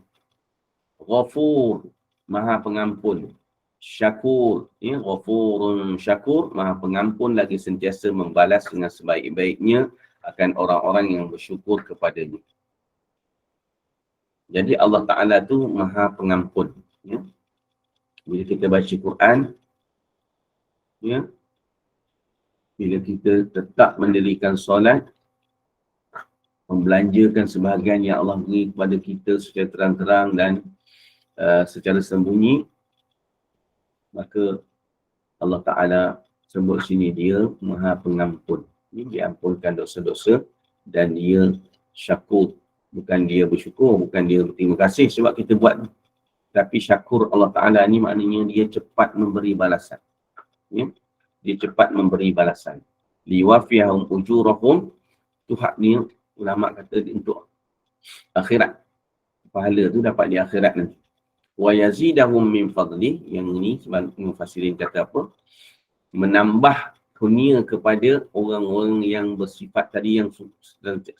A: Ghafur, Maha Pengampun, syakur, ya, ghafurun syakur, maha pengampun lagi sentiasa membalas dengan sebaik-baiknya akan orang-orang yang bersyukur kepadanya. Jadi Allah Ta'ala tu maha pengampun. Ya. Bila kita baca Quran, ya, bila kita tetap mendirikan solat, membelanjakan sebahagian yang Allah beri kepada kita secara terang-terang dan secara sembunyi, maka Allah Ta'ala sebut sini dia maha pengampun. Ini diampunkan dosa-dosa dan dia syakur. Bukan dia bersyukur, bukan dia berterima kasih sebab kita buat. Tapi syakur Allah Ta'ala ni maknanya dia cepat memberi balasan. Ya? Dia cepat memberi balasan. Liwafiyahum ujurahum, tu hak ni ulama kata untuk akhirat. Pahala tu dapat di akhirat nanti. Wa yazidahum min fadli, yang ini sebab mufassirin kata apa? Menambah kurnia kepada orang-orang yang bersifat tadi yang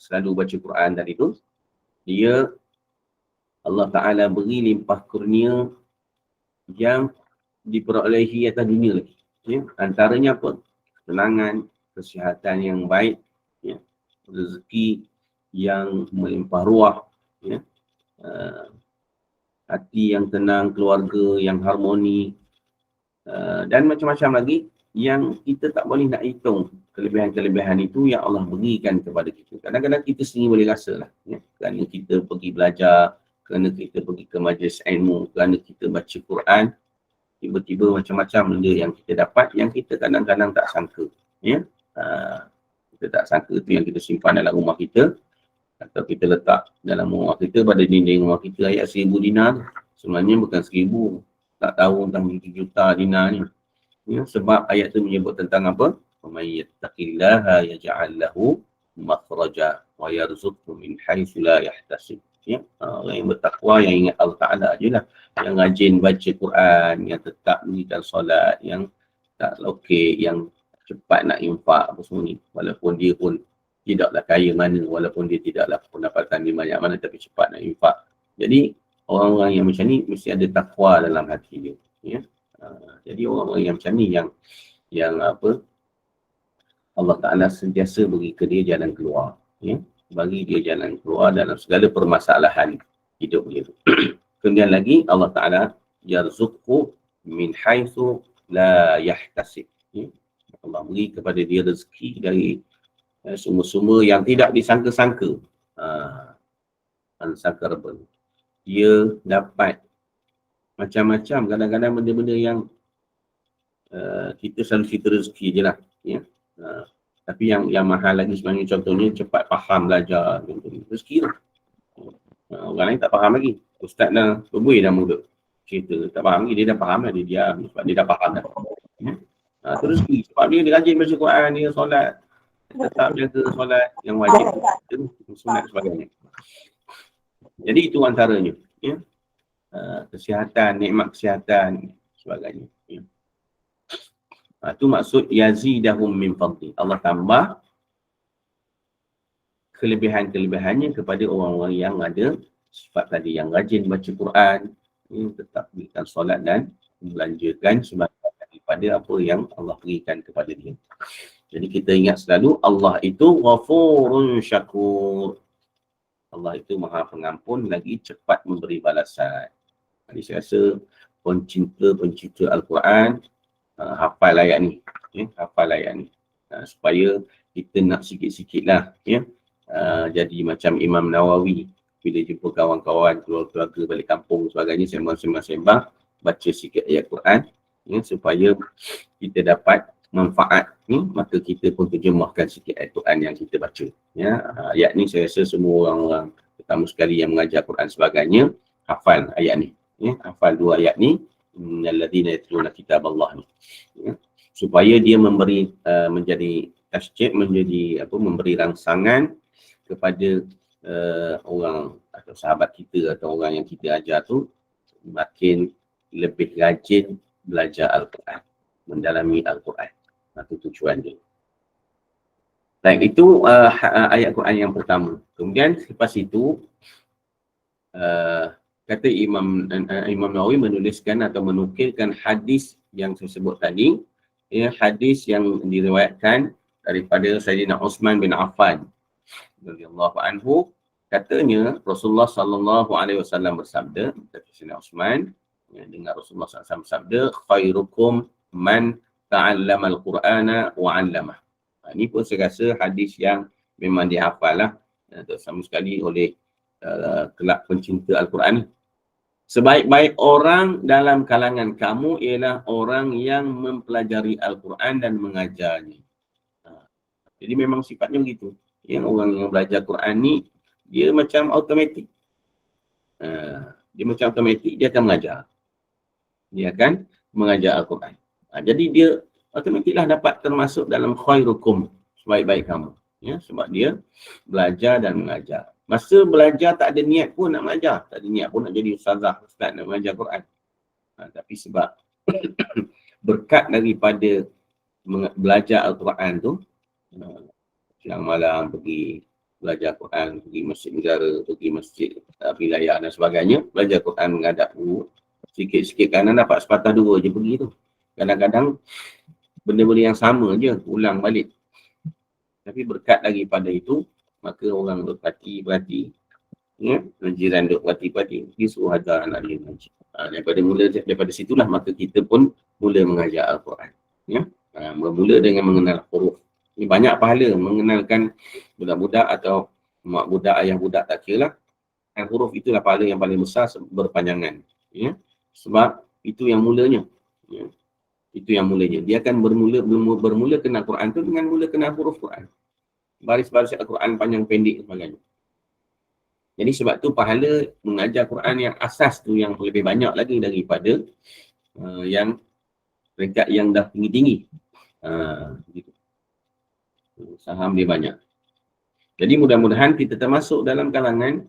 A: selalu baca Quran tadi tu. Dia Allah Ta'ala beri limpah kurnia yang diperolehi atas dunia lagi. Ya? Antaranya apa? Ketenangan, kesihatan yang baik, ya? Rezeki yang melimpah ruah, ya? Hati yang tenang, keluarga yang harmoni, dan macam-macam lagi yang kita tak boleh nak hitung kelebihan-kelebihan itu yang Allah berikan kepada kita. Kadang-kadang kita sendiri boleh rasa lah, ya? Kerana kita pergi belajar, kerana kita pergi ke majlis ilmu, kerana kita baca Quran, tiba-tiba macam-macam benda yang kita dapat yang kita kadang-kadang tak sangka, ya? Kita tak sangka tu yang kita simpan dalam rumah kita, atau kita letak dalam rumah kita, pada dinding rumah kita ayat 1000 dinar, sebenarnya bukan 1000, tak tahu tentang 1 juta dinar ni. Ya, sebab ayat tu menyebut tentang apa? وَمَنْ يَتَّقِ اللَّهَ يَجْعَلْ لَهُ مَخْرَجًا وَيَرْزُقْهُ مِنْ حَيْثُ لَا يَحْتَسِبُ. Ya, orang yang bertakwa, yang ingat Allah Ta'ala je lah, yang rajin baca Quran, yang tetap mendirikan solat, yang tak lokek, yang cepat nak infak apa semua ni, walaupun dia pun tidaklah kaya mana, walaupun dia tidaklah pendapatan dia banyak mana, tapi cepat nak infak. Jadi orang-orang yang macam ni mesti ada takwa dalam hati dia, ya. Jadi orang-orang yang macam ni yang apa, Allah Ta'ala sentiasa beri ke dia jalan keluar, ya. Bagi dia jalan keluar dalam segala permasalahan hidup dia. Kemudian lagi Allah Ta'ala yarzuqhu min haitsu la yahtasib, ya. Allah beri kepada dia rezeki dari sumber-sumber yang tidak disangka-sangka. Unsangkable. Dia dapat macam-macam, kadang-kadang benda-benda yang kita selalu cerita rezeki je lah, ya. Tapi yang mahal lagi sebenarnya, contohnya cepat faham belajar, rezeki lah. Orang lain tak faham lagi, ustaz dah berbuih dah mulut cerita, tak faham lagi, dia dah faham lah, dia diam sebab dia dah faham dah, ya. Itu rezeki, sebab dia rajin baca Quran, dia solat, tetap jaga solat yang wajib, sunat sebagainya. Jadi itu antaranya, ya. Kesihatan, nikmat kesihatan sebagainya, ya. Itu maksud yazidahum min fadli, Allah tambah kelebihan-kelebihannya kepada orang-orang yang ada sifat tadi, yang rajin baca Quran, ya, tetap berikan solat dan membelanjakan sebahagian daripada apa yang Allah berikan kepada dia. Jadi kita ingat selalu Allah itu ghafurun syakur. Allah itu maha pengampun lagi cepat memberi balasan. Jadi saya rasa pencinta Al-Quran, hafal ayat ni, ya, hafal ayat ni, supaya kita nak sikit-sikit lah, ya, jadi macam Imam Nawawi bila jumpa kawan-kawan, keluarga balik kampung sebagainya, sembang-sembang, baca sikit ayat Quran, ya, supaya kita dapat manfaat ni, maka kita pun terjemahkan sikit ayat Quran yang kita baca, ya. Ayat ni saya rasa semua orang-orang terutama sekali yang mengajar Quran sebagainya hafal ayat ni, ya, hafal 2 ayat ni, innalladzina yatluna kitaballah ni, ya, supaya dia memberi menjadi tasjid, menjadi apa, memberi rangsangan kepada orang atau sahabat kita atau orang yang kita ajar tu makin lebih rajin belajar Al-Quran, mendalami Al-Quran. Itu tujuan dia. Baik, itu ayat Quran yang pertama. Kemudian lepas itu kata Imam Nawawi menuliskan atau menukilkan hadis yang saya sebut tadi, ya, hadis yang diriwayatkan daripada Sayyidina Uthman bin Affan radhiyallahu anhu. Katanya Rasulullah sallallahu alaihi wasallam bersabda, kata Sayyidina Uthman, ya, dengar Rasulullah SAW bersabda, khairukum man ta'allama al-Qur'ana wa 'allamah. Ini pun saya rasa hadis yang memang dihafal lah, sama sekali oleh kelak pencinta Al-Quran. Sebaik-baik orang dalam kalangan kamu ialah orang yang mempelajari Al-Quran dan mengajarnya. Jadi memang sifatnya begitu. Yang orang yang belajar Quran ni, dia macam automatik. Dia macam automatik, dia akan mengajar. Dia akan mengajar Al-Quran. Jadi dia automatiklah dapat termasuk dalam khairukum, sebaik-baik kamu. Ya, sebab dia belajar dan mengajar. Masa belajar tak ada niat pun nak mengajar. Tak ada niat pun nak jadi ustazah, ustaz nak mengajar Quran. Tapi sebab berkat daripada belajar Al-Quran tu, siang malam pergi belajar Quran, pergi masjid negara, pergi masjid wilayah dan sebagainya, belajar Quran menghadap guru. Sikit-sikit kanan dapat sepatah dua je pergi tu. Kadang-kadang benda-benda yang sama je, ulang balik. Tapi berkat daripada itu, maka orang berhati-hati, ya, jiran duk berhati-hati, dia suruh ajar anak dia mengaji. Daripada situlah maka kita pun mula mengajar Al-Quran. Ya? Bermula dengan mengenal huruf. Ini banyak pahala mengenalkan budak-budak atau mak budak, ayah budak, tak kira lah. Huruf itulah pahala yang paling besar berpanjangan. Ya? Sebab itu yang mulanya. Ya? Itu yang mulanya. Dia akan bermula kenal Quran tu dengan mula kenal huruf Quran. Baris-baris Al-Quran panjang pendek dan sebagainya. Jadi sebab tu pahala mengajar Quran yang asas tu yang lebih banyak lagi daripada yang peringkat yang dah tinggi-tinggi. Gitu. Saham dia banyak. Jadi mudah-mudahan kita termasuk dalam kalangan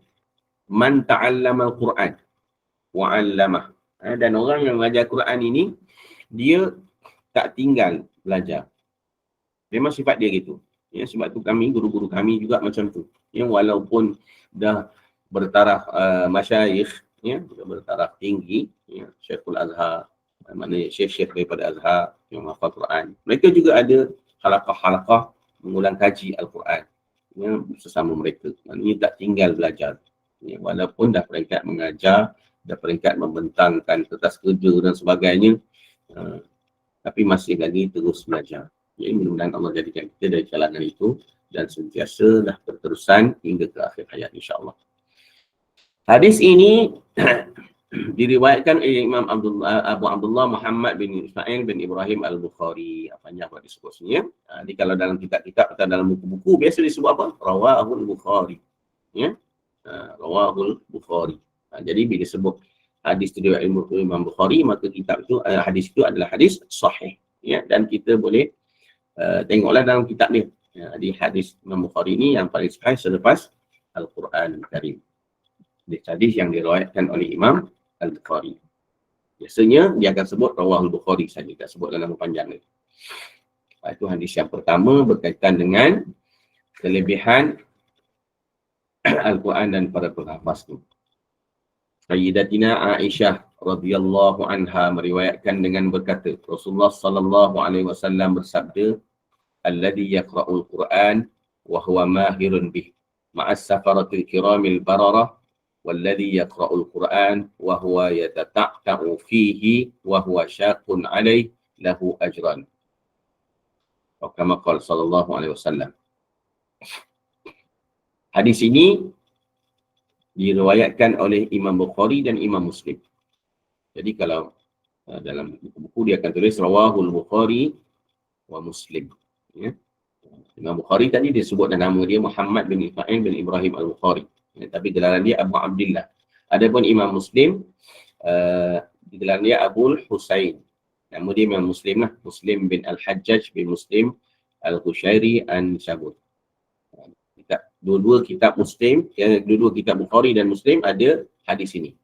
A: man ta'allama al-Quran wa 'allamah. Dan orang yang mengajar Quran ini, dia tak tinggal belajar. Memang sifat dia gitu. Ya, sebab tu kami, guru-guru kami juga macam tu. Ya, walaupun dah bertaraf masyayikh, ya, bertaraf tinggi, ya, Syekhul Azhar, maknanya syekh-syekh daripada Azhar yang menghafal Quran. Mereka juga ada halaqah-halaqah mengulang kaji Al-Quran, ya, sesama mereka. Maknanya tak tinggal belajar. Ya, walaupun dah peringkat mengajar, dah peringkat membentangkan kertas kerja dan sebagainya, tapi masih lagi terus belajar. Jadi mudah-mudahan Allah jadikan kita dari kalangan itu dan sentiasa dah berterusan hingga ke akhir hayat, insya-Allah. Hadis ini diriwayatkan oleh Imam Abu Abdullah Muhammad bin Ismail bin Ibrahim Al-Bukhari. Panjang buat disebut sini, ya. Jadi kalau dalam kitab-kitab atau dalam buku-buku biasa disebut apa? Rawahul Bukhari. Ya. Rawahul Bukhari. Jadi bila disebut hadis itu dari Imam Bukhari, maka kitab itu, hadis itu adalah hadis sahih. Ya. Dan kita boleh tengoklah dalam kitab ni. Ya, di hadis Imam Bukhari ini yang paling sahih selepas Al-Quran Karim. Hadis yang diriwayatkan oleh Imam Al-Bukhari. Biasanya dia akan sebut Rawahul Bukhari saja, tak sebut dalam panjang ni. Itu hadis yang pertama berkaitan dengan kelebihan Al-Quran dan para penghafaz tu. Sayyidatina Aisyah radhiyallahu anha meriwayatkan dengan berkata, Rasulullah sallallahu alaihi wasallam bersabda, alladhi yaqra'ul Quran wa huwa mahirun bih ma'as safaratil kiramil bararah walladhi yaqra'ul Quran wa huwa yatata'ta'u fihi wa huwa syaqun 'alaihi lahu ajran. Atau kama qala sallallahu alaihi wasallam. Hadis ini diriwayatkan oleh Imam Bukhari dan Imam Muslim. Jadi kalau dalam buku dia akan tulis Rawahul Bukhari wa Muslim. Ya. Imam Bukhari tadi dia sebut nama dia Muhammad bin Ismail bin Ibrahim Al-Bukhari. Ya, tapi gelaran dia Abu Abdullah. Adapun Imam Muslim, gelaran dia Abu Husain. Nama dia Imam Muslim lah. Muslim bin Al-Hajjaj bin Muslim Al-Hushairi An-Sabur. Dua-dua kitab Muslim, dua-dua kitab Bukhari dan Muslim ada hadis ini.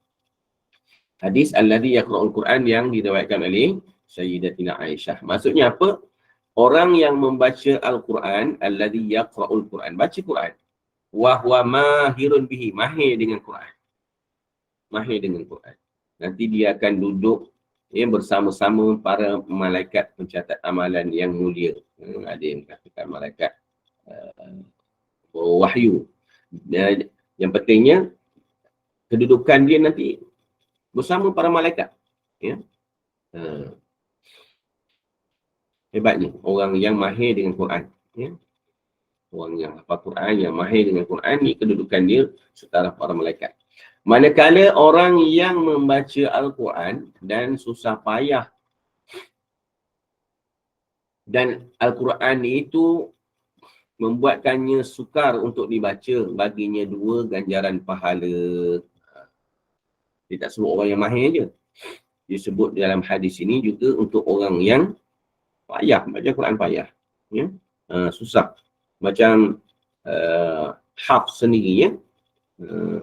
A: Hadis alladhi yaqra'ul Quran yang diriwayatkan oleh Sayyidatina Aisyah. Maksudnya apa? Orang yang membaca Al-Quran, alladhi yaqra'ul Quran, baca Quran. Wa huwa mahirun bihi, mahir dengan Quran. mahir dengan Quran. Nanti dia akan duduk bersama-sama para malaikat pencatat amalan yang mulia. Ada yang katakan malaikat wahyu. Dan yang pentingnya kedudukan dia nanti bersama para malaikat. Ya. Hebatnya orang yang mahir dengan Quran. Ya. Orang yang hafal Quran, yang mahir dengan Quran ni kedudukan dia setara para malaikat. Manakala orang yang membaca Al-Quran dan susah payah dan Al-Quran itu membuatkannya sukar untuk dibaca, baginya 2 ganjaran pahala. Dia tak sebut orang yang mahir je. Dia sebut dalam hadis ini juga untuk orang yang payah, baca Quran payah. Ya? Susah. Macam Hafs sendiri, ya.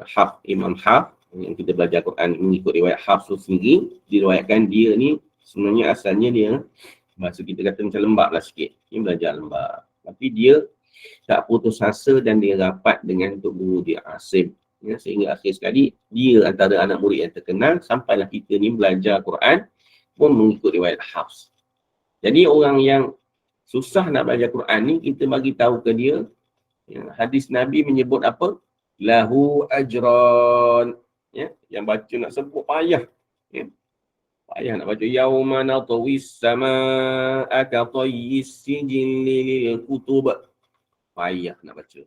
A: Hafs, Imam Hafs yang kita belajar Quran mengikut riwayat Hafs sendiri, diriwayatkan dia ni sebenarnya asalnya dia bahasa kita kata macam lembab lah sikit. Dia belajar lembab. Tapi dia tak putus asa dan dia rapat dengan tok guru dia Asim. Ya, sehingga akhir sekali dia antara anak murid yang terkenal sampailah kita ni belajar Quran pun mengikut riwayat Hafs. Jadi orang yang susah nak belajar Quran ni kita bagi tahu ke dia, ya, hadis Nabi menyebut apa? Lahu ajran. Ya, yang baca nak sebut payah. Ya. Payah nak baca yauma natawis samaa ka tayyis sijil lil kutub. Payah nak baca.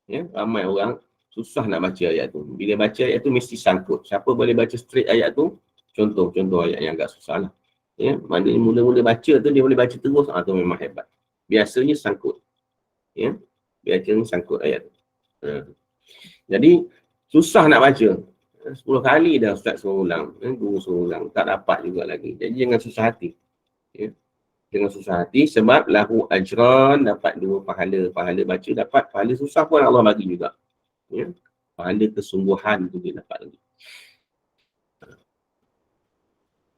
A: Ya, ramai orang susah nak baca ayat tu. Bila baca ayat tu mesti sangkut. Siapa boleh baca straight ayat tu? Contoh ayat yang agak susah lah. Ya, mana mula-mula baca tu dia boleh baca terus, tu memang hebat. Biasanya sangkut. Ya, biasanya sangkut ayat tu. Jadi susah nak baca. 10 kali dah ustaz suruh ulang, guru suruh ulang, tak dapat juga lagi. Jadi jangan susah hati. Ya. Jangan susah hati sebab lahu ajran, dapat 2 pahala. Pahala baca dapat, pahala susah pun Allah bagi juga. Ya. Pahala kesungguhan tu dia dapat lagi.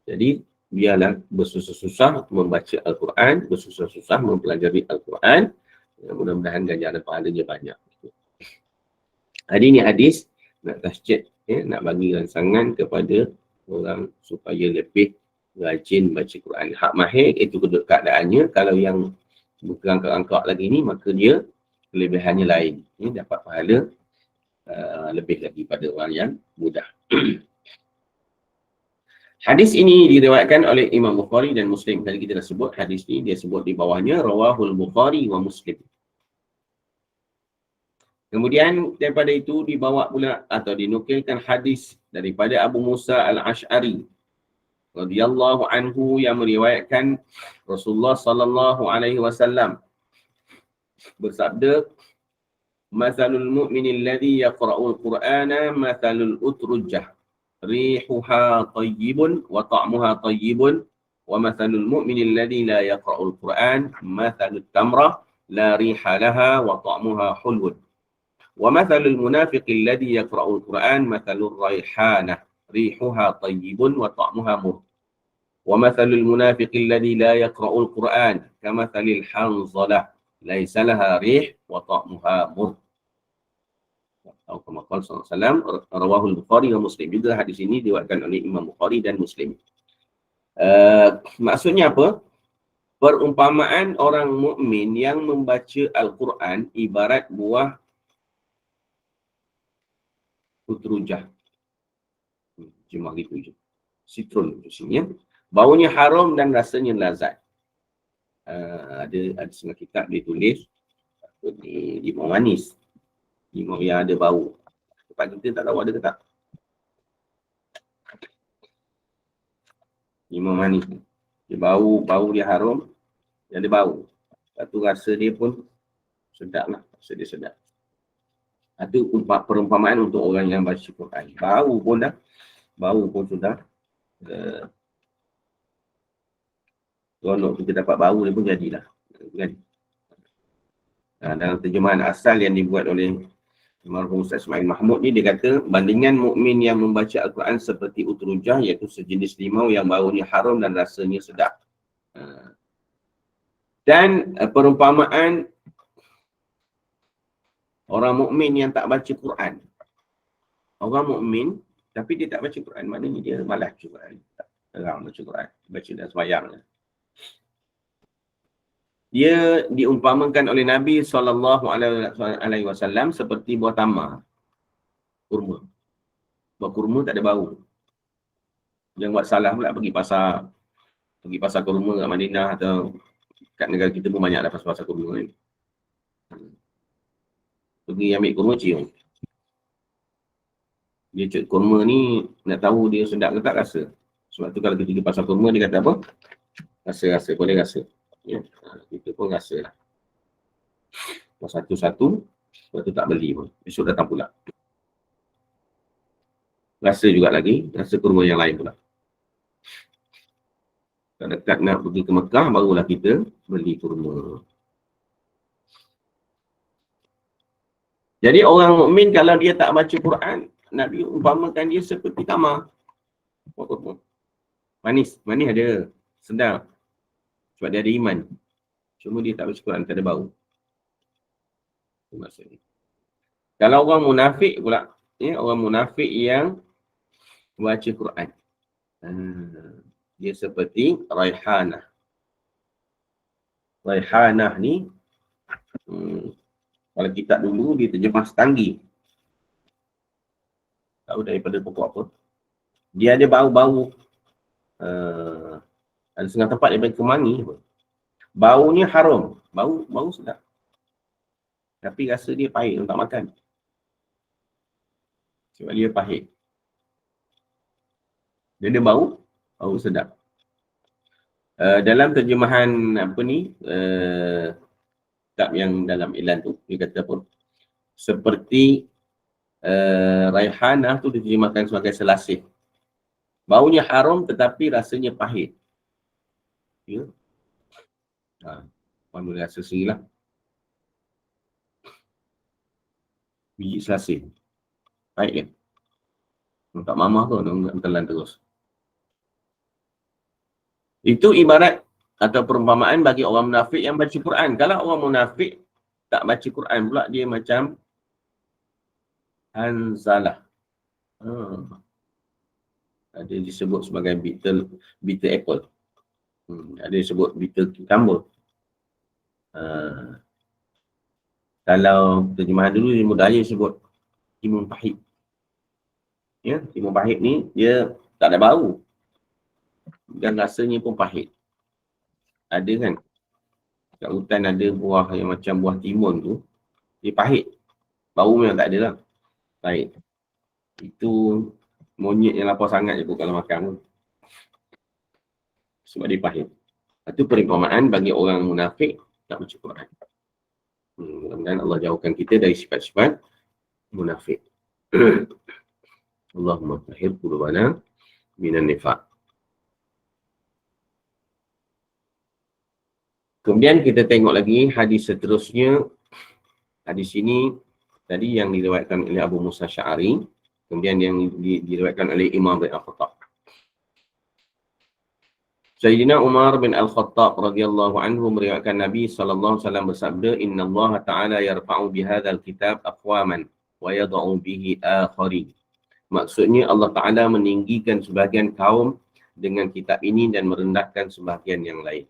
A: Jadi biarlah bersusah-susah membaca Al-Quran, bersusah-susah mempelajari Al-Quran. Ya, mudah-mudahan ganjaran pahalanya banyak. Hari ini hadis nak tasjid, ya, nak bagi rangsangan kepada orang supaya lebih rajin baca Quran. Hak mahir itu keadaannya. Kalau yang berangkat-angkat lagi ni, maka dia kelebihannya lain. Ya, dapat pahala lebih lagi pada orang yang mudah. Hadis ini diriwayatkan oleh Imam Bukhari dan Muslim. Tadi kita dah sebut hadis ni, dia sebut di bawahnya rawahul Bukhari wa Muslim. Kemudian daripada itu dibawa pula atau dinukilkan hadis daripada Abu Musa Al-Ash'ari radhiyallahu anhu yang meriwayatkan Rasulullah sallallahu alaihi wasallam bersabda, "Mathalul mu'minil ladzi yaqra'ul Qur'ana mathalul utrujah, rihuha tayyibun wa ta'muha tayyibun, wa mathalul mu'minil ladzi la yaqra'ul Qur'an mathalut tamrah la riha laha wa ta'muha hulwun. ومثل المنافق الذي يقرأ القرآن مثل الريحانة ريحها طيب وطعمها مر ومثل المنافق الذي لا يقرأ القرآن كمثل الحنظلة ليس لها ريح وطعمها مر." Atau kama qala sallallahu alaihi wasallam, rawahu al-Bukhari dan Muslim. Juga hadis ini diriwayatkan oleh Imam Bukhari dan Muslim. Maksudnya apa? Perumpamaan orang mukmin yang membaca Al-Quran ibarat buah utrujah. Cuma gitu je. Citron tu sini, ya. Baunya harum dan rasanya lazat. Ada setengah kitab dia tulis limau manis. Limau yang ada bau. Tempat kita tak tahu ada ke tak. Limau manis. Dia bau dia harum. Dia ada bau. Lepas tu rasa dia pun sedap lah. Rasa dia sedap. Itu perumpamaan untuk orang yang baca Quran. Bau pun sudah kalau kita dapat bau dia pun jadilah. Kan? Dalam terjemahan asal yang dibuat oleh almarhum Ustaz Ismail Mahmud ni, dia kata bandingan mukmin yang membaca Al-Quran seperti utrujah, iaitu sejenis limau yang baunya harum dan rasanya sedap. Dan perumpamaan orang mukmin yang tak baca Quran. Orang mukmin Tapi dia tak baca Quran, maknanya dia malas baca Quran. Tak terang baca Quran, baca dan sembahyang. Dia diumpamakan oleh Nabi SAW seperti buah tamar, kurma. Buah kurma tak ada bau. Jangan buat salah pula pergi pasar kurma kat Madinah atau kat negara kita pun banyak dah pasar kurma ni. Pergi ambil kurma cium. Dia cek kurma ni nak tahu dia sedap ke tak rasa. Sebab tu kalau kita pergi pasar kurma dia kata apa? Rasa, boleh rasa. Ya. Kita pun rasa lah. Satu-satu, lepas tu tak beli pun. Besok datang pula. Rasa juga lagi, rasa kurma yang lain pula. Kalau dekat nak pergi ke Mekah, barulah kita beli kurma. Jadi orang mukmin kalau dia tak baca Quran, Nabi umpamakan dia seperti tamar. Manis ada, sedap. Sebab dia ada iman. Cuma dia tak baca Quran, tak ada bau. Itu maksudnya. Kalau orang munafik pula, ya, orang munafik yang baca Quran. Dia seperti raihanah. Raihanah ni, kalau kita dulu dia terjemah setanggi. Tahu daripada pokok apa. Dia ada bau-bau. Ada setengah tempat daripada kemangi. Baunya haram. Bau sedap. Tapi rasa dia pahit, tak makan. Sebab dia pahit. Dia ada bau sedap. Dalam terjemahan apa ni, kitab yang dalam Ilan tu, dia kata apa? Seperti raihanah tu diterjemahkan sebagai selasih. Baunya haram tetapi rasanya pahit. Ya. Orang boleh rasa sendiri lah. Biji selasih. Pahit kan? Tak mamah tu, nak telan terus. Itu ibarat atau perumpamaan bagi orang munafik yang baca Quran. Kalau orang munafik tak baca Quran pula, dia macam Hanzalah. Ada disebut sebagai bitter apple. Ada disebut bitter cucumber. Kalau terjemahan dulu dia mudah je sebut timun pahit. Ya, timun pahit ni dia tak ada bau. Dan rasanya pun pahit. Ada kan? Kat hutan ada buah yang macam buah timun tu, dia pahit. Bau memang tak ada lah. Pahit. Itu monyet yang lapar sangat je pun kalau makan pun. Sebab dia pahit. Itu perumpamaan bagi orang munafik tak baca Quran. Mudah-mudahan Allah jauhkan kita dari sifat-sifat munafik. Allahumma tahhir qulubana minan nifaq. Kemudian kita tengok lagi hadis seterusnya. Hadis ini tadi yang diriwayatkan oleh Abu Musa Sy'ari, kemudian yang diriwayatkan oleh Imam bin Al-Khattab. Sayyidina Umar bin Al-Khattab radhiyallahu anhu meriwayatkan Nabi sallallahu alaihi wasallam bersabda, "Inna Allah Ta'ala yarfa'u bihadzal kitab aqwaman wa yad'u bihi akharin." Maksudnya Allah Ta'ala meninggikan sebahagian kaum dengan kitab ini dan merendahkan sebahagian yang lain.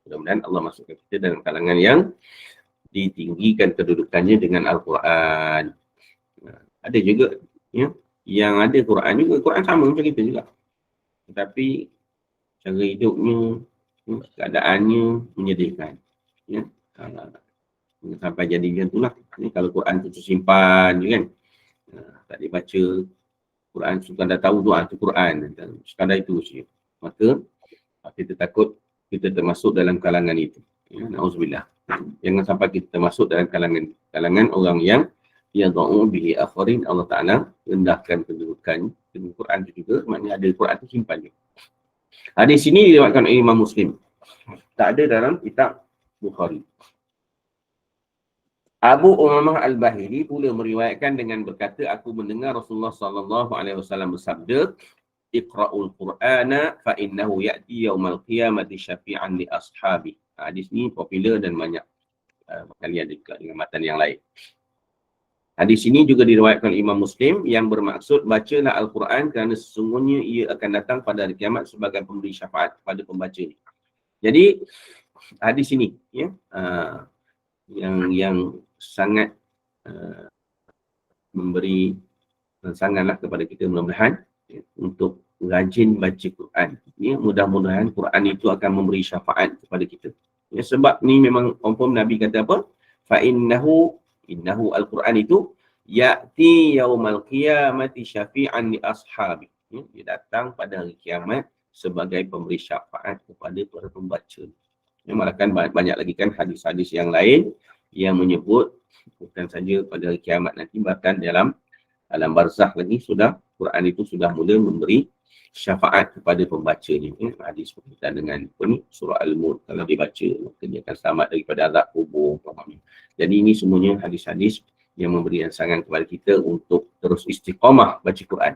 A: Mudah-mudahan Allah masukkan kita dalam kalangan yang ditinggikan kedudukannya dengan Al-Quran. Ada juga ya, yang ada Quran juga. Quran sama macam kita juga. Tetapi cara hidupnya, keadaannya menyedihkan. Ya. Sampai jadi macam itulah. Kalau Quran tu tersimpan je kan. Tak dibaca. Quran sukan dah tahu doa tu Quran. Sekadar itu saja. Maka kita takut kita termasuk dalam kalangan itu. Ya, na'udzubillah. Jangan sampai kita termasuk dalam kalangan orang yang yad'u bihi akharin. Allah Ta'ala rendahkan kedudukan dengan Quran itu juga. Maknanya ada Quran itu simpan je. Hadis sini diriwayatkan oleh Imam Muslim. Tak ada dalam kitab Bukhari. Abu Umamah Al-Bahili pula meriwayatkan dengan berkata, aku mendengar Rasulullah sallallahu alaihi wasallam bersabda, Iqra'ul Qur'ana fa innahu ya'ti yaumal qiyamati syafi'an li ashabi. Hadis ni popular dan banyak kali ada dengan matan yang lain. Hadis ini juga diriwayatkan oleh Imam Muslim yang bermaksud bacalah Al-Quran kerana sesungguhnya ia akan datang pada hari kiamat sebagai pemberi syafaat kepada pembacanya. Jadi hadis ini ya, yang sangat memberi sangatlah kepada kita mudah-mudahan ya, untuk rajin baca Quran. Ya, mudah-mudahan Quran itu akan memberi syafaat kepada kita. Ya, sebab ni memang confirm Nabi kata apa? Fa innahu Al-Quran itu ya'ti yaumal qiyamati syafi'an li ashabi. Ya, dia datang pada hari kiamat sebagai pemberi syafaat kepada para pembaca. Ya, malahkan banyak lagi kan hadis-hadis yang lain yang menyebut bukan saja pada hari kiamat nanti, bahkan dalam alam barzakh lagi Quran itu sudah mula memberi syafaat kepada pembacanya. Hadis berkaitan dengan surah Al-Mulk, kalau dibaca maka dia akan selamat daripada azab kubur. Jadi ini semuanya hadis-hadis yang memberi rangsangan kepada kita untuk terus istiqamah baca Quran.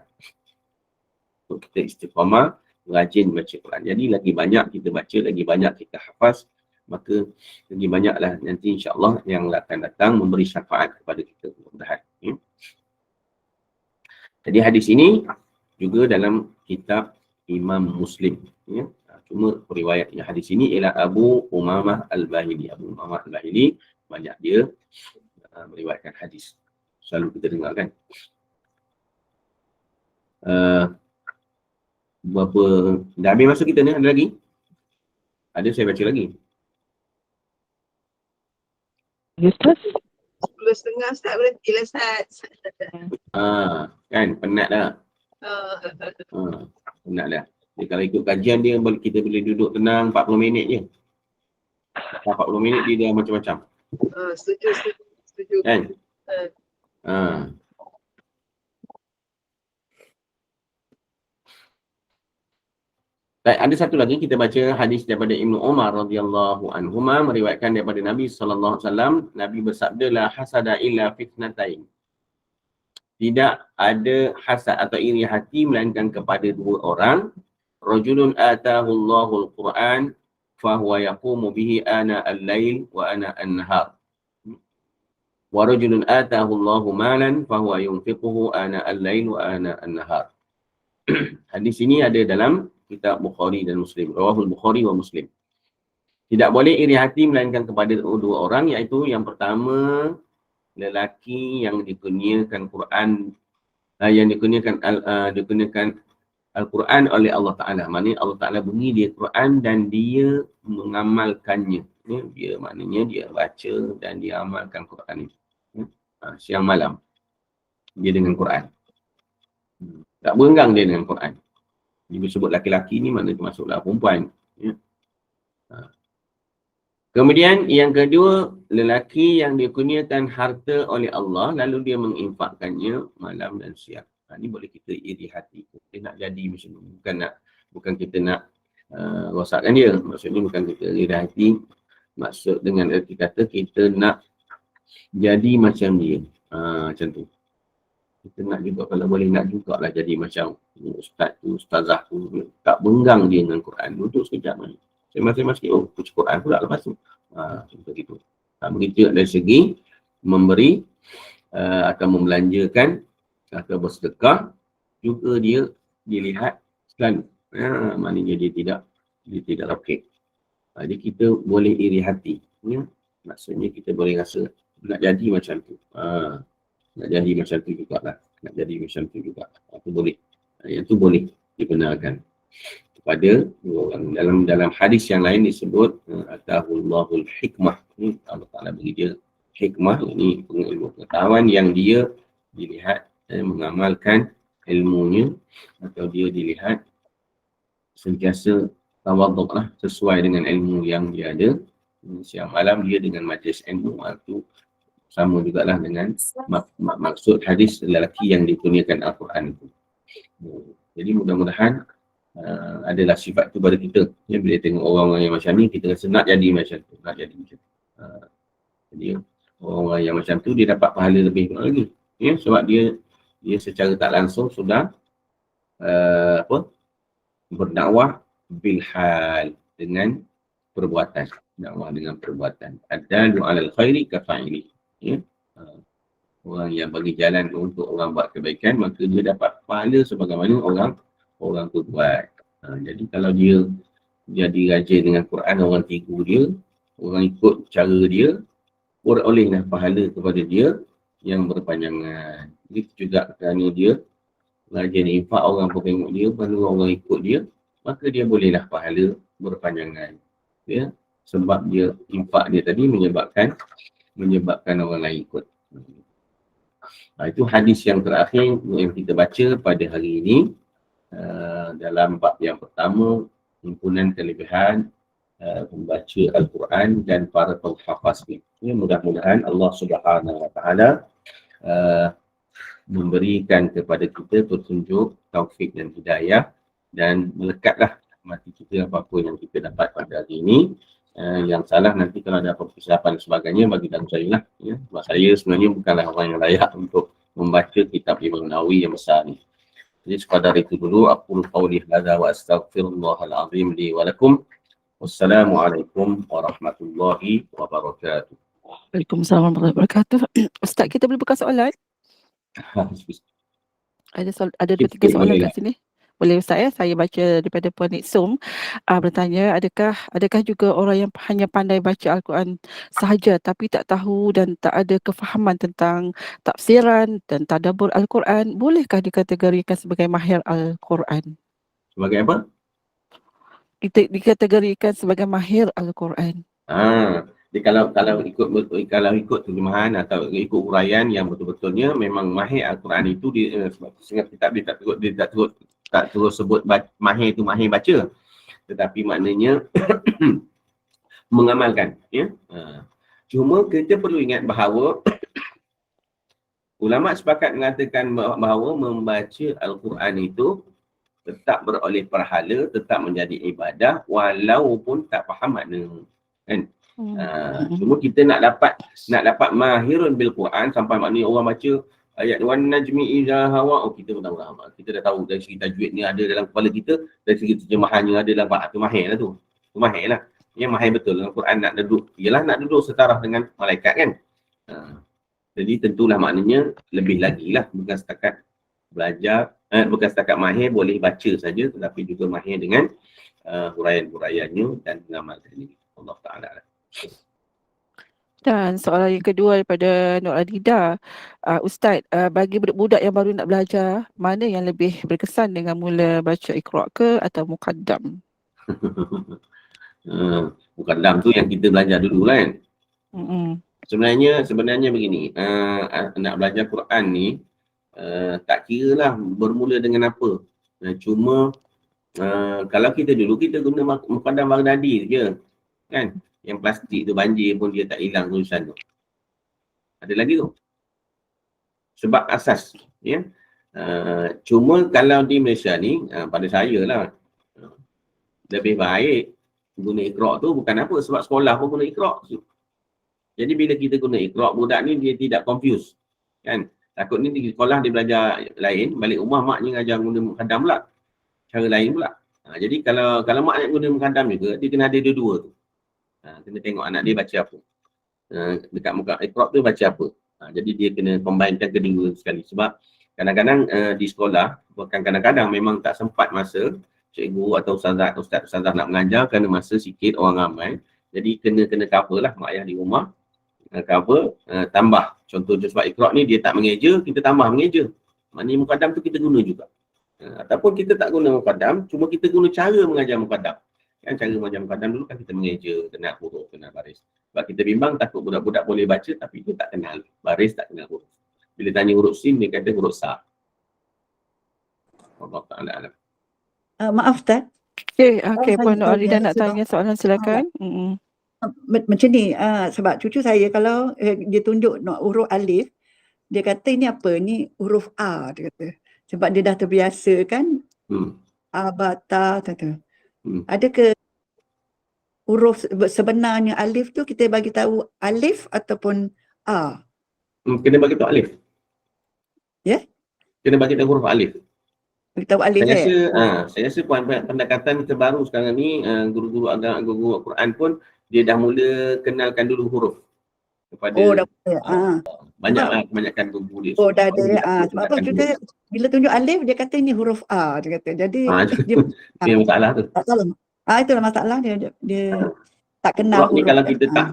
A: Untuk kita istiqamah rajin baca Quran. Jadi lagi banyak kita baca, lagi banyak kita hafaz, maka lagi banyaklah nanti insya-Allah yang akan datang memberi syafaat kepada kita. Mudah-mudahan. Ya. Jadi hadis ini juga dalam kitab Imam Muslim. Ya. Cuma periwayatnya hadis ini ialah Abu Umamah Al-Bahili. Abu Umamah Al-Bahili banyak dia meriwayatkan hadis. Selalu kita dengar kan. Berapa, dah habis masa kita ni, ada lagi? Ada saya baca lagi.
B: Ustaz?
C: 10.30 Ustaz, berhenti lah Ustaz.
A: Kan penat dah. Penat dah. Jadi, kalau ikut kajian dia, kita boleh duduk tenang 40 minit je. 40 minit dia macam-macam.
C: Setuju.
A: Kan? Baik, ada satu lagi kita baca hadis daripada Ibnu Umar radhiyallahu anhuma meriwayatkan daripada Nabi sallallahu alaihi wasallam. Nabi bersabda, la hasada illa fitnatain. Tidak ada hasad atau iri hati melainkan kepada dua orang. Rajulun atahu Allahul Quran fa huwa yaqumu bihi ana al-lail wa ana an-nahar. Wa rajulun atahu Allahu malan fa huwa yunfiquhu ana al-lail wa ana an-nahar. Hadis ini ada dalam kitab Bukhari dan Muslim. Rawahul Bukhari wa Muslim. Tidak boleh iri hati melainkan kepada dua orang, iaitu yang pertama lelaki yang dikurniakan Quran, yang dikurniakan Al-Quran oleh Allah Ta'ala. Maknanya Allah Ta'ala beri dia Quran dan dia mengamalkannya. Ya, dia maknanya dia baca dan dia amalkan Quran itu. Siang malam dia dengan Quran. Tak berenggang dia dengan Quran. Dia sebut laki-laki ni maknanya termasuklah perempuan. Ya. Kemudian yang kedua, lelaki yang dikurniakan harta oleh Allah lalu dia menginfakkannya malam dan siang. Ini boleh kita iri hati. Kita nak jadi macam ni. Bukan kita nak rosakkan dia. Maksudnya bukan kita iri hati. Maksud dengan erti kata kita nak jadi macam dia. Macam tu. Kita nak juga, kalau boleh nak jugalah jadi macam ustaz tu, ustazah tu. Tak benggang dia dengan Quran. Duduk sekejap ni. Masing-masing sikit, baca Quran pula lepas tu. Contoh gitu. Begitu dari segi memberi atau membelanjakan atau bersedekah, juga dia dilihat selalu. Maknanya dia tidak rokit. Jadi kita boleh iri hati. Ya? Maksudnya kita boleh rasa nak jadi macam tu. Nak jadi macam tu jugalah. Nak jadi macam tu juga. Itu boleh. Yang tu boleh dibenarkan. Pada orang. Dalam hadis yang lain disebut atahullahul hikmah. Allah Ta'ala beri dia hikmah, ini ilmu pengetahuan yang dia dilihat mengamalkan ilmunya, atau dia dilihat sentiasa tawaduk lah, sesuai dengan ilmu yang dia ada. Siang malam dia dengan majlis ilmu, itu sama jugalah dengan maksud hadis lelaki yang dikurniakan Al-Quran itu. Jadi mudah-mudahan adalah sifat tu pada kita. Ya, bila tengok orang-orang yang macam ni, kita rasa nak jadi macam tu, nak jadi macam tu. Jadi orang-orang yang macam tu dia dapat pahala lebih lagi. Ya, sebab dia secara tak langsung sudah berdakwah bilhal, dengan perbuatan. Dakwah dengan perbuatan. Adalu alal khairi kafa'ili. Ya. orang yang bagi jalan untuk orang buat kebaikan, maka dia dapat pahala sebagaimana orang tu buat. Jadi kalau dia jadi rajin dengan Quran, orang tiru dia, orang ikut cara dia, olehlah pahala kepada dia yang berpanjangan. Itu juga kerana dia rajin infak, orang pun tengok dia, lalu orang ikut dia, maka dia bolehlah pahala berpanjangan. Ya, sebab dia infak dia tadi menyebabkan orang lain ikut. Itu hadis yang terakhir yang kita baca pada hari ini dalam bab yang pertama, himpunan kelebihan membaca Al-Quran dan para penghafaz ni. Ya, mudah-mudahan Allah Subhanahu Wa Taala memberikan kepada kita petunjuk, taufik dan hidayah, dan melekatlah mati kita apa-apa yang kita dapat pada hari ini. Yang salah nanti kalau ada persiapan sebagainya bagi dan saya lah. Ya. Sebab saya sebenarnya bukanlah orang yang layak untuk membaca kitab Imam Nawawi yang besar ni. Jadi sekadar itu dulu. Aqul qawli hadza wa astaghfirullahal azim li wa lakum. Wassalamualaikum warahmatullahi wabarakatuh.
B: Waalaikumsalam warahmatullahi wabarakatuh. Ustaz, kita boleh buka soalan? Ada 2-3 soalan kat sini. Boleh Ustaz ya? Saya baca daripada Puan Niksum. Bertanya, adakah juga orang yang hanya pandai baca Al-Quran sahaja tapi tak tahu dan tak ada kefahaman tentang tafsiran dan tadabbur Al-Quran, bolehkah dikategorikan sebagai mahir Al-Quran?
A: Sebagai apa?
B: Dikategorikan sebagai mahir Al-Quran.
A: Jadi kalau ikut terjemahan atau ikut huraian yang betul-betulnya memang mahir Al-Quran itu sebab setengah kitab dia tak terus sebut mahir itu mahir baca, tetapi maknanya mengamalkan, ya. Cuma kita perlu ingat bahawa ulama sepakat mengatakan bahawa membaca Al-Quran itu tetap beroleh pahala, tetap menjadi ibadah walaupun tak faham makna, kan? Cuma kita nak dapat mahirun bil Quran sampai maknanya orang baca ayat wan najmi idza hawa, kita pun tahu lah. Kita dah tahu dari segi tajwid ni ada dalam kepala kita, dari segi terjemahannya ada dalam bahasa mahir lah tu. Tu mahir lah. Yang mahir betul dalam Quran nak duduk setaraf dengan malaikat, kan. Jadi tentulah maknanya lebih lagi lah, bukan setakat belajar, bukan setakat mahir boleh baca saja, tetapi juga mahir dengan huraian-huraiannya dan mengamalkan ini. Allah Ta'ala.
B: Dan soalan yang kedua daripada Nur Adida, Ustaz, bagi budak-budak yang baru nak belajar, mana yang lebih berkesan dengan mula baca Iqra' ke atau Muqaddam?
A: Muqaddam tu yang kita belajar dulu lah, kan. Sebenarnya begini, nak belajar Quran ni tak kira lah bermula dengan apa. Cuma kalau kita dulu kita guna Muqaddam Baghdadi je, kan. Yang plastik tu banjir pun dia tak hilang tulisan tu. Ada lagi tu. Sebab asas, ya. Cuma kalau di Malaysia ni, pada saya lah, lebih baik guna Iqra' tu bukan apa, sebab sekolah pun guna Iqra'. Jadi bila kita guna Iqra', budak ni dia tidak confuse, kan. Takut ni di sekolah dia belajar lain, balik rumah maknya ngajar guna Muqaddam pula, cara lain pula. Jadi kalau mak nak guna Muqaddam juga, dia kena ada dua-dua tu. Kena tengok anak dia baca apa. Dekat muka Iqra' tu baca apa. Jadi dia kena combinekan kedua sekali. Sebab kadang-kadang di sekolah, bukan kadang-kadang, memang tak sempat masa cikgu atau ustaz nak mengajar kerana masa sikit, orang ramai. Jadi kena cover lah mak ayah di rumah. Cover, tambah. Contoh sebab Iqra' ni dia tak mengeja, kita tambah mengeja. Maknanya Muqaddam tu kita guna juga. Ataupun kita tak guna Muqaddam, cuma kita guna cara mengajar Muqaddam. Kan cara mengajar Muqaddam dulu kan kita mengeja, kenal huruf, kenal baris. Sebab kita bimbang takut budak-budak boleh baca tapi dia tak kenal baris, tak kenal huruf. Bila tanya huruf sin, dia kata huruf sa. Allah Ta'ala alam.
D: Maaf Ustaz.
B: Okey, Puan Nur Arida nak tanya soalan, silakan.
D: Macam ni, sebab cucu saya kalau dia tunjuk huruf alif, dia kata ini apa? Ni huruf A, dia kata. Sebab dia dah terbiasa kan. Abata, kata. Ada ke huruf sebenarnya alif tu kita bagi tahu alif ataupun A?
A: Kena bagi tahu alif.
D: Ya?
A: Kena bagi tahu huruf alif.
D: Bagi tahu alif.
A: Saya rasa pendekatan terbaru sekarang ni, guru-guru agama, guru Al-Quran pun dia dah mula kenalkan dulu huruf kepada Banyaklah kebanyakan guru dia.
D: Oh, dah ada. Sebab apa?
A: Kebanyakan
D: Kita bila tunjuk alif, dia kata ini huruf A. Dia kata. Jadi, dia
A: Itu yang masalah tu.
D: tak salah. Itulah masalah dia tak kenal
A: Huruf ni
D: huruf.
A: kalau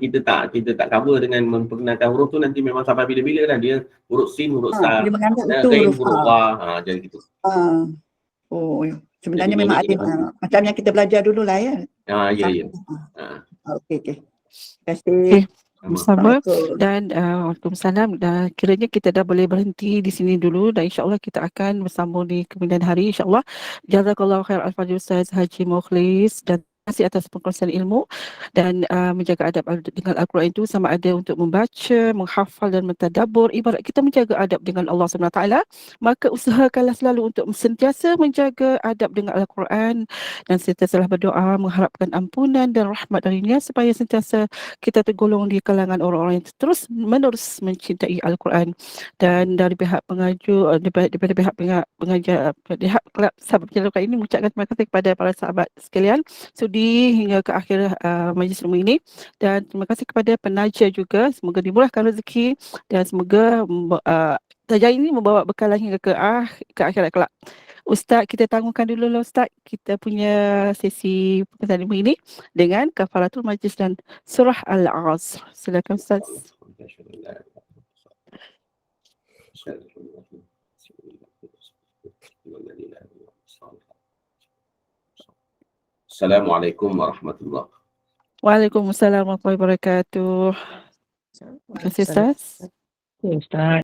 A: kita tak cover dengan memperkenalkan huruf tu, nanti memang sampai bila-bila dah dia huruf sin, huruf sa,
D: Dia menganggap itu
A: ghain,
D: huruf
A: huruf wa, jadi gitu.
D: Oh, sebenarnya
A: Jadi
D: memang
A: ini
D: alif. Macam yang kita belajar dulu lah ya.
A: Ya.
D: Okey. Terima kasih.
B: Sama.
D: Assalamualaikum.
B: Dan Waalaikumsalam. Dan kiranya kita dah boleh berhenti di sini dulu dan insyaAllah kita akan bersambung di kemudian hari insyaAllah. Jazakallahu khair al-fadhil Ustaz Haji Mukhlis dan terima kasih atas perkongsian ilmu dan menjaga adab dengan Al-Quran itu sama ada untuk membaca, menghafal dan mentadabbur. Ibarat kita menjaga adab dengan Allah SWT, maka usahakanlah selalu untuk sentiasa menjaga adab dengan Al-Quran dan sentiasa berdoa mengharapkan ampunan dan rahmat darinya supaya sentiasa kita tergolong di kalangan orang-orang yang terus menerus mencintai Al-Quran. Dan dari pihak pengajar, daripada pihak pengajar, pihak kelab sahabat penjaga ini mengucapkan terima kasih kepada para sahabat sekalian sudi hingga ke akhir majlis ilmu ini, dan terima kasih kepada penaja juga. Semoga dimurahkan rezeki dan semoga taja ini membawa bekalan hingga ke akhirat kelak. Ustaz, kita tangguhkan dulu lah Ustaz kita punya sesi perkataan ilmu ini dengan kafaratul majlis dan surah Al-Asr. Silakan Ustaz.
A: Assalamualaikum warahmatullahi wabarakatuh.
B: Waalaikumsalam warahmatullahi wabarakatuh. Terima kasih Ustaz.
C: Ustaz.